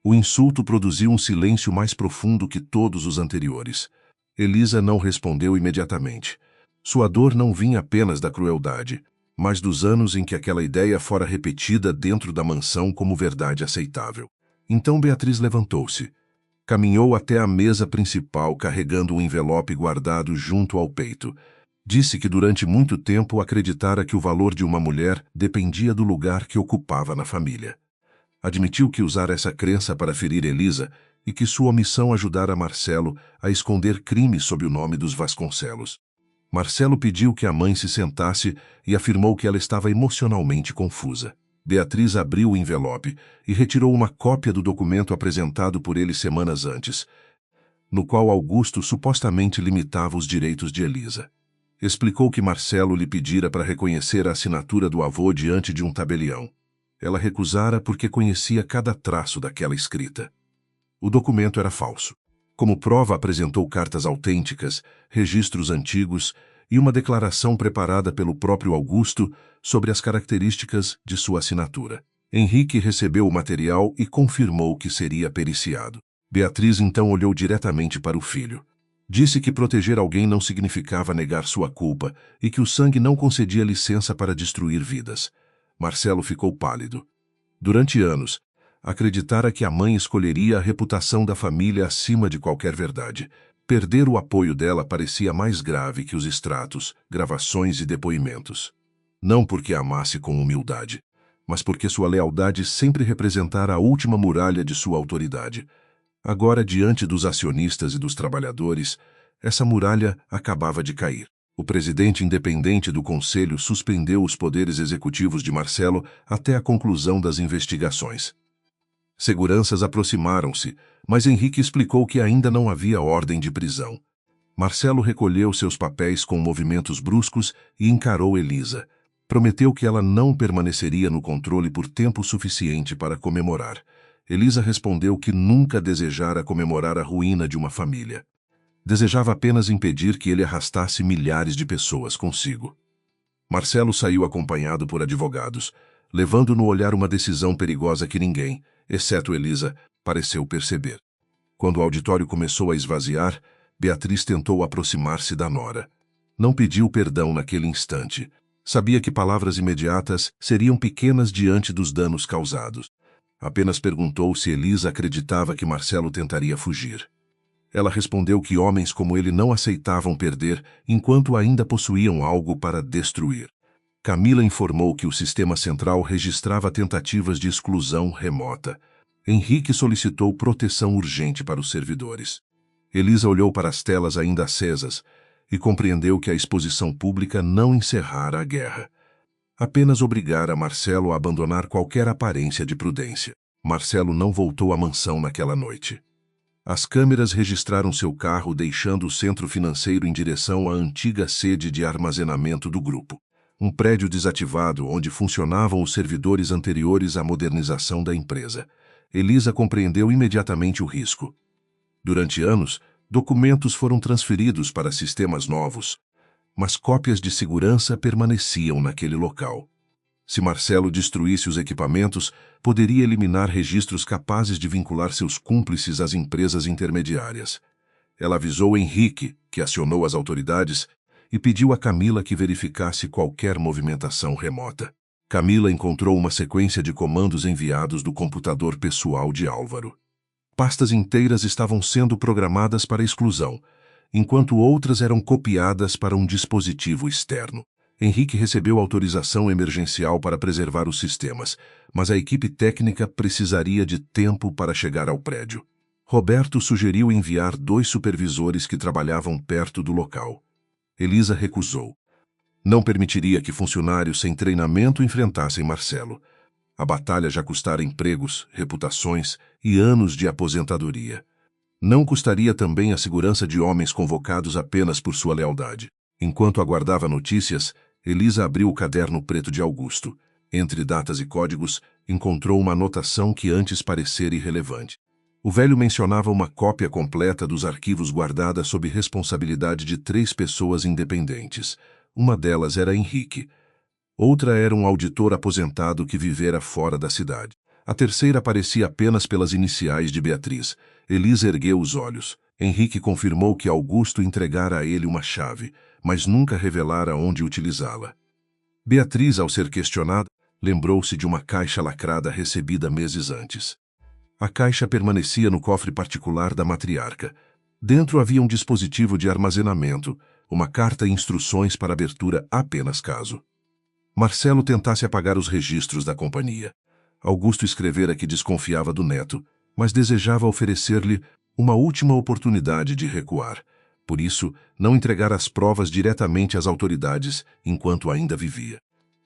O insulto produziu um silêncio mais profundo que todos os anteriores. Elisa não respondeu imediatamente. Sua dor não vinha apenas da crueldade, mas dos anos em que aquela ideia fora repetida dentro da mansão como verdade aceitável. Então Beatriz levantou-se. Caminhou até a mesa principal carregando um envelope guardado junto ao peito. Disse que durante muito tempo acreditara que o valor de uma mulher dependia do lugar que ocupava na família. Admitiu que usara essa crença para ferir Elisa e que sua omissão ajudara Marcelo a esconder crimes sob o nome dos Vasconcelos. Marcelo pediu que a mãe se sentasse e afirmou que ela estava emocionalmente confusa. Beatriz abriu o envelope e retirou uma cópia do documento apresentado por ele semanas antes, no qual Augusto supostamente limitava os direitos de Elisa. Explicou que Marcelo lhe pedira para reconhecer a assinatura do avô diante de um tabelião. Ela recusara porque conhecia cada traço daquela escrita. O documento era falso. Como prova, apresentou cartas autênticas, registros antigos e uma declaração preparada pelo próprio Augusto sobre as características de sua assinatura. Henrique recebeu o material e confirmou que seria periciado. Beatriz então olhou diretamente para o filho. Disse que proteger alguém não significava negar sua culpa e que o sangue não concedia licença para destruir vidas. Marcelo ficou pálido. Durante anos, acreditara que a mãe escolheria a reputação da família acima de qualquer verdade. Perder o apoio dela parecia mais grave que os extratos, gravações e depoimentos. Não porque a amasse com humildade, mas porque sua lealdade sempre representara a última muralha de sua autoridade. Agora, diante dos acionistas e dos trabalhadores, essa muralha acabava de cair. O presidente independente do conselho suspendeu os poderes executivos de Marcelo até a conclusão das investigações. Seguranças aproximaram-se, mas Henrique explicou que ainda não havia ordem de prisão. Marcelo recolheu seus papéis com movimentos bruscos e encarou Elisa. Prometeu que ela não permaneceria no controle por tempo suficiente para comemorar. Elisa respondeu que nunca desejara comemorar a ruína de uma família. Desejava apenas impedir que ele arrastasse milhares de pessoas consigo. Marcelo saiu acompanhado por advogados, levando no olhar uma decisão perigosa que ninguém, exceto Elisa, pareceu perceber. Quando o auditório começou a esvaziar, Beatriz tentou aproximar-se da nora. Não pediu perdão naquele instante. Sabia que palavras imediatas seriam pequenas diante dos danos causados. Apenas perguntou se Elisa acreditava que Marcelo tentaria fugir. Ela respondeu que homens como ele não aceitavam perder enquanto ainda possuíam algo para destruir. Camila informou que o sistema central registrava tentativas de exclusão remota. Henrique solicitou proteção urgente para os servidores. Elisa olhou para as telas ainda acesas e compreendeu que a exposição pública não encerrara a guerra. Apenas obrigara Marcelo a abandonar qualquer aparência de prudência. Marcelo não voltou à mansão naquela noite. As câmeras registraram seu carro deixando o centro financeiro em direção à antiga sede de armazenamento do grupo, um prédio desativado onde funcionavam os servidores anteriores à modernização da empresa. Elisa compreendeu imediatamente o risco. Durante anos, documentos foram transferidos para sistemas novos, mas cópias de segurança permaneciam naquele local. Se Marcelo destruísse os equipamentos, poderia eliminar registros capazes de vincular seus cúmplices às empresas intermediárias. Ela avisou Henrique, que acionou as autoridades, e pediu a Camila que verificasse qualquer movimentação remota. Camila encontrou uma sequência de comandos enviados do computador pessoal de Álvaro. Pastas inteiras estavam sendo programadas para exclusão, enquanto outras eram copiadas para um dispositivo externo. Henrique recebeu autorização emergencial para preservar os sistemas, mas a equipe técnica precisaria de tempo para chegar ao prédio. Roberto sugeriu enviar 2 supervisores que trabalhavam perto do local. Elisa recusou. Não permitiria que funcionários sem treinamento enfrentassem Marcelo. A batalha já custara empregos, reputações e anos de aposentadoria. Não custaria também a segurança de homens convocados apenas por sua lealdade. Enquanto aguardava notícias, Elisa abriu o caderno preto de Augusto. Entre datas e códigos, encontrou uma anotação que antes parecera irrelevante. O velho mencionava uma cópia completa dos arquivos guardada sob responsabilidade de 3 pessoas independentes. Uma delas era Henrique. Outra era um auditor aposentado que vivera fora da cidade. A terceira aparecia apenas pelas iniciais de Beatriz. Elisa ergueu os olhos. Henrique confirmou que Augusto entregara a ele uma chave, mas nunca revelara onde utilizá-la. Beatriz, ao ser questionada, lembrou-se de uma caixa lacrada recebida meses antes. A caixa permanecia no cofre particular da matriarca. Dentro havia um dispositivo de armazenamento, uma carta e instruções para abertura apenas caso Marcelo tentasse apagar os registros da companhia. Augusto escrevera que desconfiava do neto, mas desejava oferecer-lhe uma última oportunidade de recuar. Por isso, não entregara as provas diretamente às autoridades enquanto ainda vivia.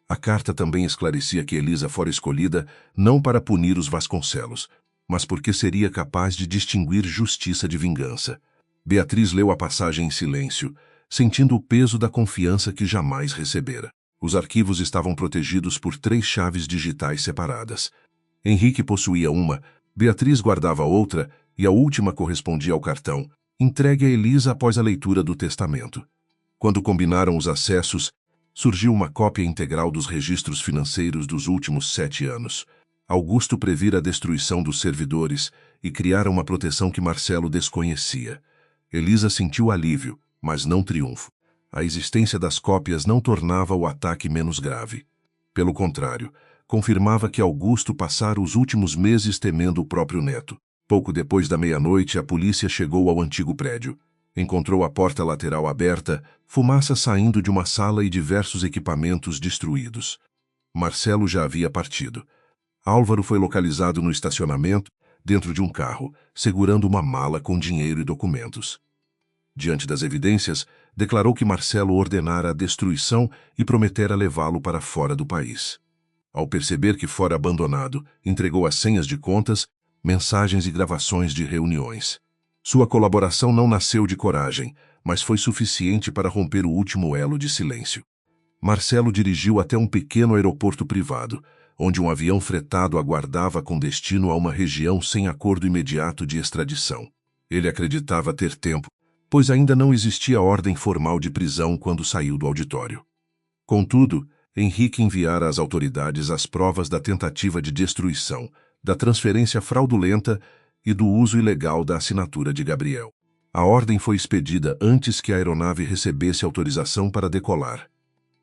A carta também esclarecia que Elisa fora escolhida não para punir os Vasconcelos, mas porque seria capaz de distinguir justiça de vingança. Beatriz leu a passagem em silêncio, sentindo o peso da confiança que jamais recebera. Os arquivos estavam protegidos por 3 chaves digitais separadas. Henrique possuía uma, Beatriz guardava outra e a última correspondia ao cartão, entregue a Elisa após a leitura do testamento. Quando combinaram os acessos, surgiu uma cópia integral dos registros financeiros dos últimos 7 anos. Augusto previra a destruição dos servidores e criara uma proteção que Marcelo desconhecia. Elisa sentiu alívio, mas não triunfo. A existência das cópias não tornava o ataque menos grave. Pelo contrário, confirmava que Augusto passara os últimos meses temendo o próprio neto. Pouco depois da meia-noite, a polícia chegou ao antigo prédio. Encontrou a porta lateral aberta, fumaça saindo de uma sala e diversos equipamentos destruídos. Marcelo já havia partido. Álvaro foi localizado no estacionamento, dentro de um carro, segurando uma mala com dinheiro e documentos. Diante das evidências, declarou que Marcelo ordenara a destruição e prometera levá-lo para fora do país. Ao perceber que fora abandonado, entregou as senhas de contas, mensagens e gravações de reuniões. Sua colaboração não nasceu de coragem, mas foi suficiente para romper o último elo de silêncio. Marcelo dirigiu até um pequeno aeroporto privado, onde um avião fretado aguardava com destino a uma região sem acordo imediato de extradição. Ele acreditava ter tempo, pois ainda não existia ordem formal de prisão quando saiu do auditório. Contudo, Henrique enviara às autoridades as provas da tentativa de destruição, da transferência fraudulenta e do uso ilegal da assinatura de Gabriel. A ordem foi expedida antes que a aeronave recebesse autorização para decolar.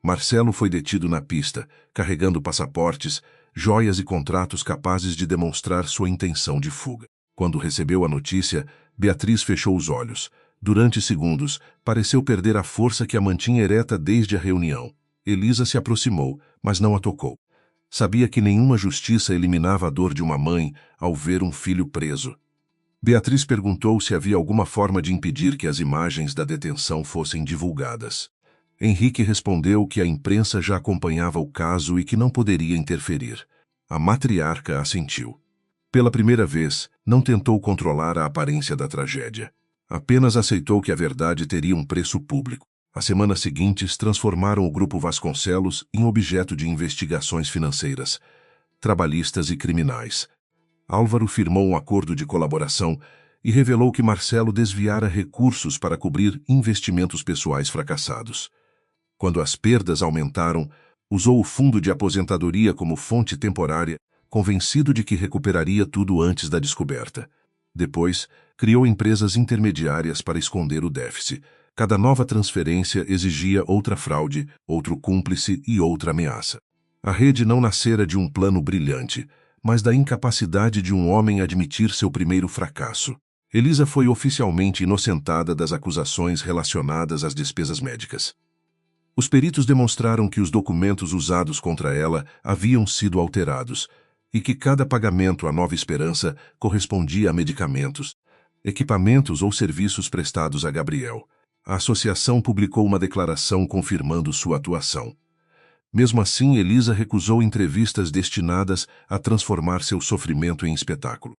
Marcelo foi detido na pista, carregando passaportes, joias e contratos capazes de demonstrar sua intenção de fuga. Quando recebeu a notícia, Beatriz fechou os olhos. Durante segundos, pareceu perder a força que a mantinha ereta desde a reunião. Elisa se aproximou, mas não a tocou. Sabia que nenhuma justiça eliminava a dor de uma mãe ao ver um filho preso. Beatriz perguntou se havia alguma forma de impedir que as imagens da detenção fossem divulgadas. Henrique respondeu que a imprensa já acompanhava o caso e que não poderia interferir. A matriarca assentiu. Pela primeira vez, não tentou controlar a aparência da tragédia. Apenas aceitou que a verdade teria um preço público. As semanas seguintes transformaram o grupo Vasconcelos em objeto de investigações financeiras, trabalhistas e criminais. Álvaro firmou um acordo de colaboração e revelou que Marcelo desviara recursos para cobrir investimentos pessoais fracassados. Quando as perdas aumentaram, usou o fundo de aposentadoria como fonte temporária, convencido de que recuperaria tudo antes da descoberta. Depois, criou empresas intermediárias para esconder o déficit. Cada nova transferência exigia outra fraude, outro cúmplice e outra ameaça. A rede não nascera de um plano brilhante, mas da incapacidade de um homem admitir seu primeiro fracasso. Elisa foi oficialmente inocentada das acusações relacionadas às despesas médicas. Os peritos demonstraram que os documentos usados contra ela haviam sido alterados e que cada pagamento à Nova Esperança correspondia a medicamentos, equipamentos ou serviços prestados a Gabriel. A associação publicou uma declaração confirmando sua atuação. Mesmo assim, Elisa recusou entrevistas destinadas a transformar seu sofrimento em espetáculo.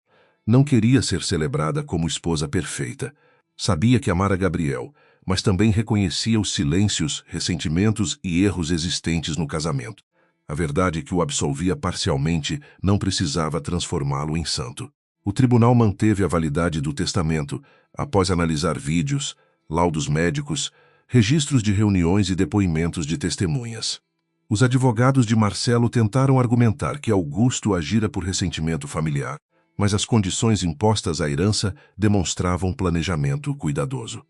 Não queria ser celebrada como esposa perfeita. Sabia que amara Gabriel, mas também reconhecia os silêncios, ressentimentos e erros existentes no casamento. A verdade que o absolvia parcialmente não precisava transformá-lo em santo. O tribunal manteve a validade do testamento, após analisar vídeos, laudos médicos, registros de reuniões e depoimentos de testemunhas. Os advogados de Marcelo tentaram argumentar que Augusto agira por ressentimento familiar, mas as condições impostas à herança demonstravam planejamento cuidadoso.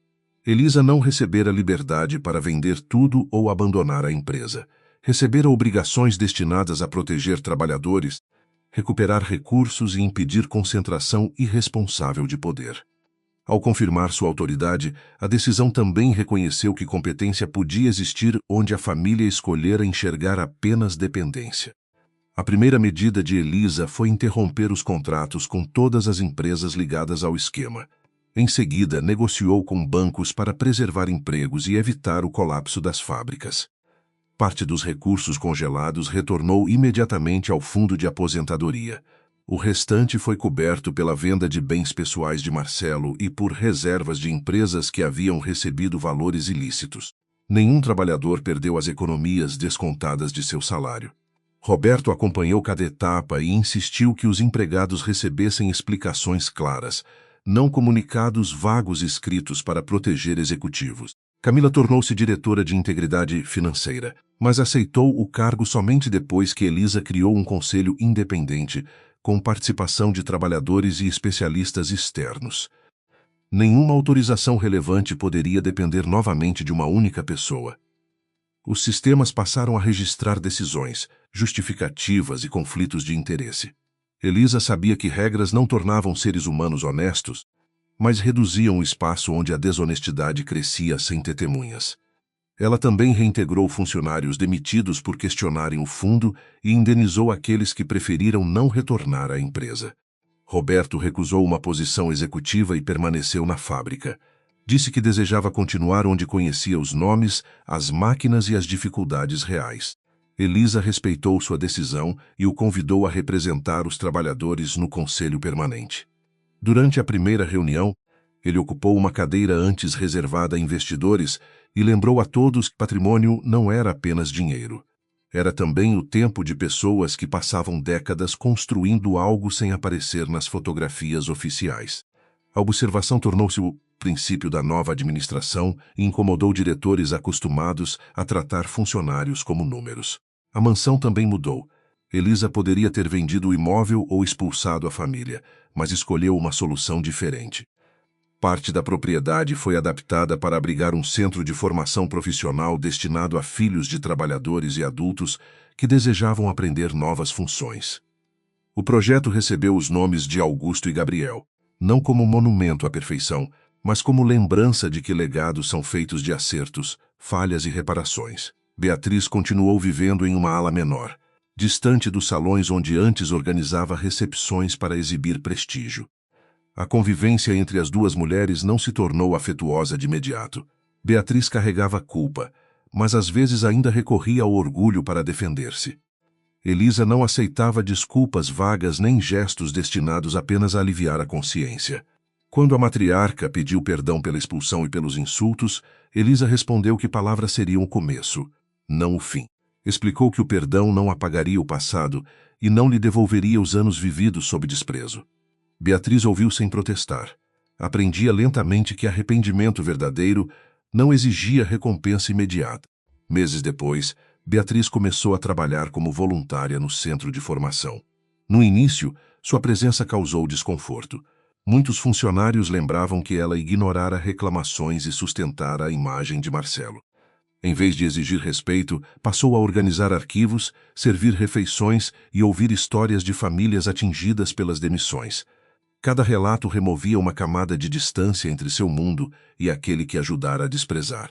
Elisa não recebera liberdade para vender tudo ou abandonar a empresa. Recebera obrigações destinadas a proteger trabalhadores, recuperar recursos e impedir concentração irresponsável de poder. Ao confirmar sua autoridade, a decisão também reconheceu que competência podia existir onde a família escolhera enxergar apenas dependência. A primeira medida de Elisa foi interromper os contratos com todas as empresas ligadas ao esquema. Em seguida, negociou com bancos para preservar empregos e evitar o colapso das fábricas. Parte dos recursos congelados retornou imediatamente ao fundo de aposentadoria. O restante foi coberto pela venda de bens pessoais de Marcelo e por reservas de empresas que haviam recebido valores ilícitos. Nenhum trabalhador perdeu as economias descontadas de seu salário. Roberto acompanhou cada etapa e insistiu que os empregados recebessem explicações claras, não comunicados vagos escritos para proteger executivos. Camila tornou-se diretora de integridade financeira, mas aceitou o cargo somente depois que Elisa criou um conselho independente, com participação de trabalhadores e especialistas externos. Nenhuma autorização relevante poderia depender novamente de uma única pessoa. Os sistemas passaram a registrar decisões, justificativas e conflitos de interesse. Elisa sabia que regras não tornavam seres humanos honestos, mas reduziam o espaço onde a desonestidade crescia sem testemunhas. Ela também reintegrou funcionários demitidos por questionarem o fundo e indenizou aqueles que preferiram não retornar à empresa. Roberto recusou uma posição executiva e permaneceu na fábrica. Disse que desejava continuar onde conhecia os nomes, as máquinas e as dificuldades reais. Elisa respeitou sua decisão e o convidou a representar os trabalhadores no Conselho Permanente. Durante a primeira reunião, ele ocupou uma cadeira antes reservada a investidores e lembrou a todos que patrimônio não era apenas dinheiro. Era também o tempo de pessoas que passavam décadas construindo algo sem aparecer nas fotografias oficiais. A observação tornou-se o princípio da nova administração e incomodou diretores acostumados a tratar funcionários como números. A mansão também mudou. Elisa poderia ter vendido o imóvel ou expulsado a família, mas escolheu uma solução diferente. Parte da propriedade foi adaptada para abrigar um centro de formação profissional destinado a filhos de trabalhadores e adultos que desejavam aprender novas funções. O projeto recebeu os nomes de Augusto e Gabriel, não como monumento à perfeição, mas como lembrança de que legados são feitos de acertos, falhas e reparações. Beatriz continuou vivendo em uma ala menor, distante dos salões onde antes organizava recepções para exibir prestígio. A convivência entre as duas mulheres não se tornou afetuosa de imediato. Beatriz carregava culpa, mas às vezes ainda recorria ao orgulho para defender-se. Elisa não aceitava desculpas vagas nem gestos destinados apenas a aliviar a consciência. Quando a matriarca pediu perdão pela expulsão e pelos insultos, Elisa respondeu que palavras seriam o começo, não o fim. Explicou que o perdão não apagaria o passado e não lhe devolveria os anos vividos sob desprezo. Beatriz ouviu sem protestar. Aprendia lentamente que arrependimento verdadeiro não exigia recompensa imediata. Meses depois, Beatriz começou a trabalhar como voluntária no centro de formação. No início, sua presença causou desconforto. Muitos funcionários lembravam que ela ignorara reclamações e sustentara a imagem de Marcelo. Em vez de exigir respeito, passou a organizar arquivos, servir refeições e ouvir histórias de famílias atingidas pelas demissões. Cada relato removia uma camada de distância entre seu mundo e aquele que ajudara a desprezar.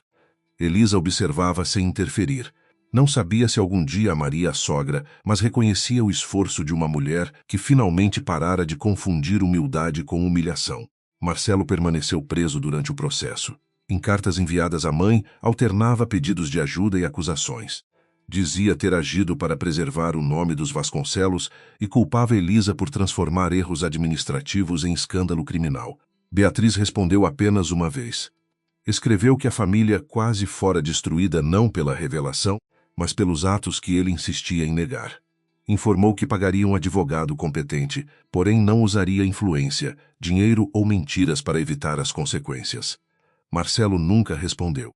Elisa observava sem interferir. Não sabia se algum dia amaria a sogra, mas reconhecia o esforço de uma mulher que finalmente parara de confundir humildade com humilhação. Marcelo permaneceu preso durante o processo. Em cartas enviadas à mãe, alternava pedidos de ajuda e acusações. Dizia ter agido para preservar o nome dos Vasconcelos e culpava Elisa por transformar erros administrativos em escândalo criminal. Beatriz respondeu apenas uma vez. Escreveu que a família quase fora destruída não pela revelação, mas pelos atos que ele insistia em negar. Informou que pagaria um advogado competente, porém não usaria influência, dinheiro ou mentiras para evitar as consequências. Marcelo nunca respondeu.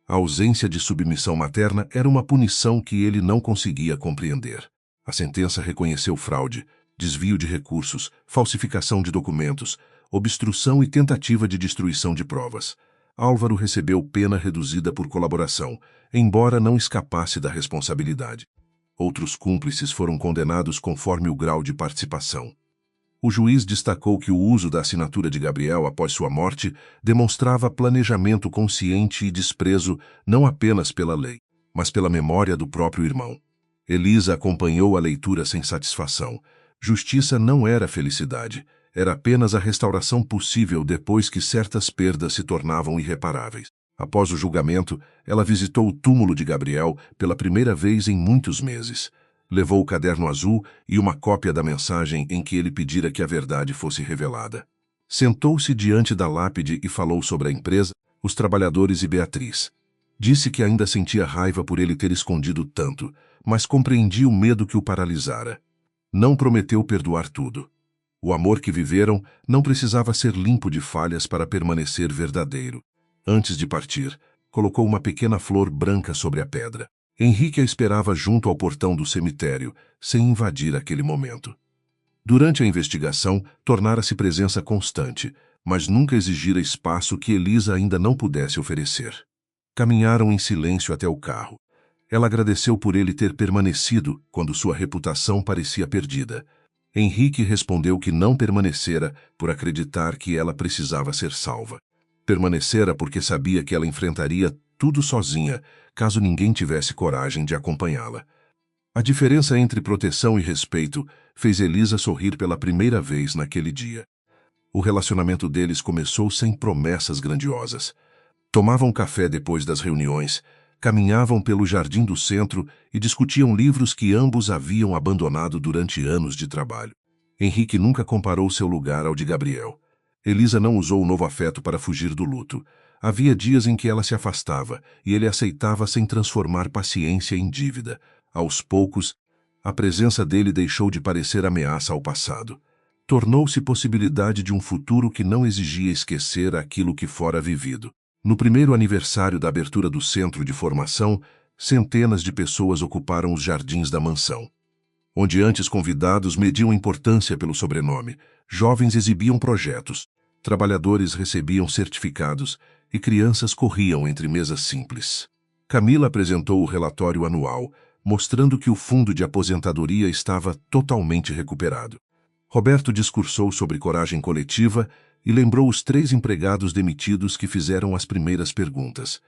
A ausência de submissão materna era uma punição que ele não conseguia compreender. A sentença reconheceu fraude, desvio de recursos, falsificação de documentos, obstrução e tentativa de destruição de provas. Álvaro recebeu pena reduzida por colaboração, embora não escapasse da responsabilidade. Outros cúmplices foram condenados conforme o grau de participação. O juiz destacou que o uso da assinatura de Gabriel após sua morte demonstrava planejamento consciente e desprezo não apenas pela lei, mas pela memória do próprio irmão. Elisa acompanhou a leitura sem satisfação. Justiça não era felicidade. Era apenas a restauração possível depois que certas perdas se tornavam irreparáveis. Após o julgamento, ela visitou o túmulo de Gabriel pela primeira vez em muitos meses. Levou o caderno azul e uma cópia da mensagem em que ele pedira que a verdade fosse revelada. Sentou-se diante da lápide e falou sobre a empresa, os trabalhadores e Beatriz. Disse que ainda sentia raiva por ele ter escondido tanto, mas compreendia o medo que o paralisara. Não prometeu perdoar tudo. O amor que viveram não precisava ser limpo de falhas para permanecer verdadeiro. Antes de partir, colocou uma pequena flor branca sobre a pedra. Henrique a esperava junto ao portão do cemitério, sem invadir aquele momento. Durante a investigação, tornara-se presença constante, mas nunca exigira espaço que Elisa ainda não pudesse oferecer. Caminharam em silêncio até o carro. Ela agradeceu por ele ter permanecido quando sua reputação parecia perdida. Henrique respondeu que não permanecera por acreditar que ela precisava ser salva. Permanecera porque sabia que ela enfrentaria tudo sozinha, caso ninguém tivesse coragem de acompanhá-la. A diferença entre proteção e respeito fez Elisa sorrir pela primeira vez naquele dia. O relacionamento deles começou sem promessas grandiosas. Tomavam café depois das reuniões, caminhavam pelo jardim do centro e discutiam livros que ambos haviam abandonado durante anos de trabalho. Henrique nunca comparou seu lugar ao de Gabriel. Elisa não usou o novo afeto para fugir do luto. Havia dias em que ela se afastava e ele aceitava sem transformar paciência em dívida. Aos poucos, a presença dele deixou de parecer ameaça ao passado. Tornou-se possibilidade de um futuro que não exigia esquecer aquilo que fora vivido. No primeiro aniversário da abertura do centro de formação, centenas de pessoas ocuparam os jardins da mansão. Onde antes convidados mediam importância pelo sobrenome, jovens exibiam projetos, trabalhadores recebiam certificados e crianças corriam entre mesas simples. Camila apresentou o relatório anual, mostrando que o fundo de aposentadoria estava totalmente recuperado. Roberto discursou sobre coragem coletiva e lembrou os 3 empregados demitidos que fizeram as primeiras perguntas.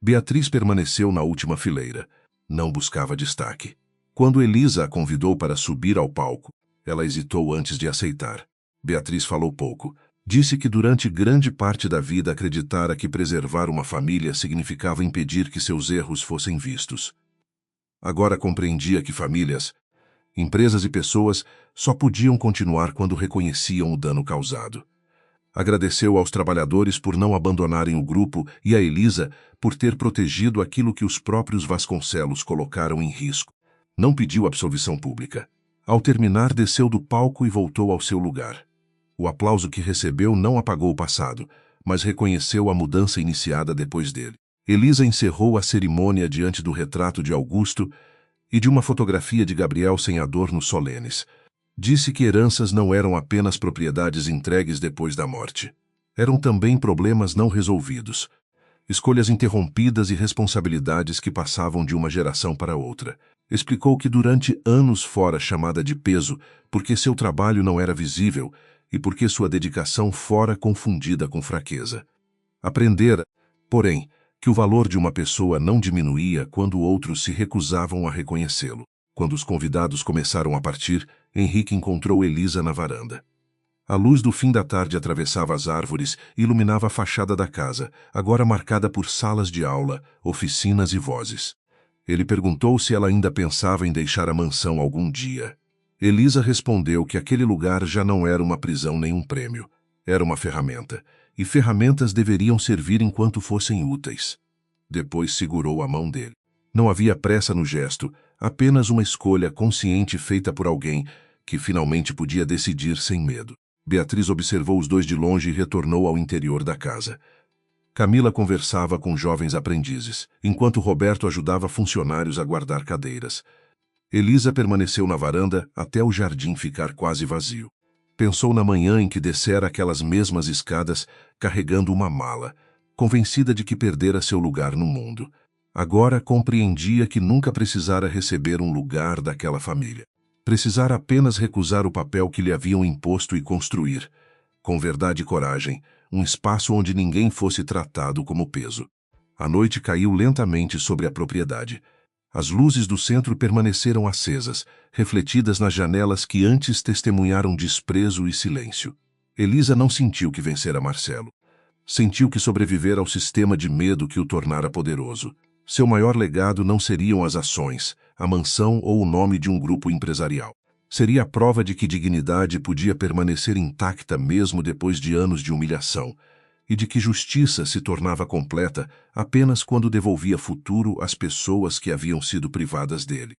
Beatriz permaneceu na última fileira. Não buscava destaque. Quando Elisa a convidou para subir ao palco, ela hesitou antes de aceitar. Beatriz falou pouco. Disse que durante grande parte da vida acreditara que preservar uma família significava impedir que seus erros fossem vistos. Agora compreendia que famílias, empresas e pessoas só podiam continuar quando reconheciam o dano causado. Agradeceu aos trabalhadores por não abandonarem o grupo e a Elisa por ter protegido aquilo que os próprios Vasconcelos colocaram em risco. Não pediu absolvição pública. Ao terminar, desceu do palco e voltou ao seu lugar. O aplauso que recebeu não apagou o passado, mas reconheceu a mudança iniciada depois dele. Elisa encerrou a cerimônia diante do retrato de Augusto e de uma fotografia de Gabriel sem adornos solenes. Disse que heranças não eram apenas propriedades entregues depois da morte. Eram também problemas não resolvidos, escolhas interrompidas e responsabilidades que passavam de uma geração para outra. Explicou que durante anos fora chamada de peso, porque seu trabalho não era visível e porque sua dedicação fora confundida com fraqueza. Aprendera, porém, que o valor de uma pessoa não diminuía quando outros se recusavam a reconhecê-lo. Quando os convidados começaram a partir, Henrique encontrou Elisa na varanda. A luz do fim da tarde atravessava as árvores e iluminava a fachada da casa, agora marcada por salas de aula, oficinas e vozes. Ele perguntou se ela ainda pensava em deixar a mansão algum dia. Elisa respondeu que aquele lugar já não era uma prisão nem um prêmio. Era uma ferramenta, e ferramentas deveriam servir enquanto fossem úteis. Depois segurou a mão dele. Não havia pressa no gesto, apenas uma escolha consciente feita por alguém que finalmente podia decidir sem medo. Beatriz observou os dois de longe e retornou ao interior da casa. Camila conversava com jovens aprendizes, enquanto Roberto ajudava funcionários a guardar cadeiras. Elisa permaneceu na varanda até o jardim ficar quase vazio. Pensou na manhã em que descera aquelas mesmas escadas carregando uma mala, convencida de que perdera seu lugar no mundo. Agora compreendia que nunca precisara receber um lugar daquela família. Precisara apenas recusar o papel que lhe haviam imposto e construir, com verdade e coragem, um espaço onde ninguém fosse tratado como peso. A noite caiu lentamente sobre a propriedade. As luzes do centro permaneceram acesas, refletidas nas janelas que antes testemunharam desprezo e silêncio. Elisa não sentiu que vencera Marcelo. Sentiu que sobrevivera ao sistema de medo que o tornara poderoso. Seu maior legado não seriam as ações, a mansão ou o nome de um grupo empresarial. Seria a prova de que dignidade podia permanecer intacta mesmo depois de anos de humilhação, e de que justiça se tornava completa apenas quando devolvia futuro às pessoas que haviam sido privadas dele.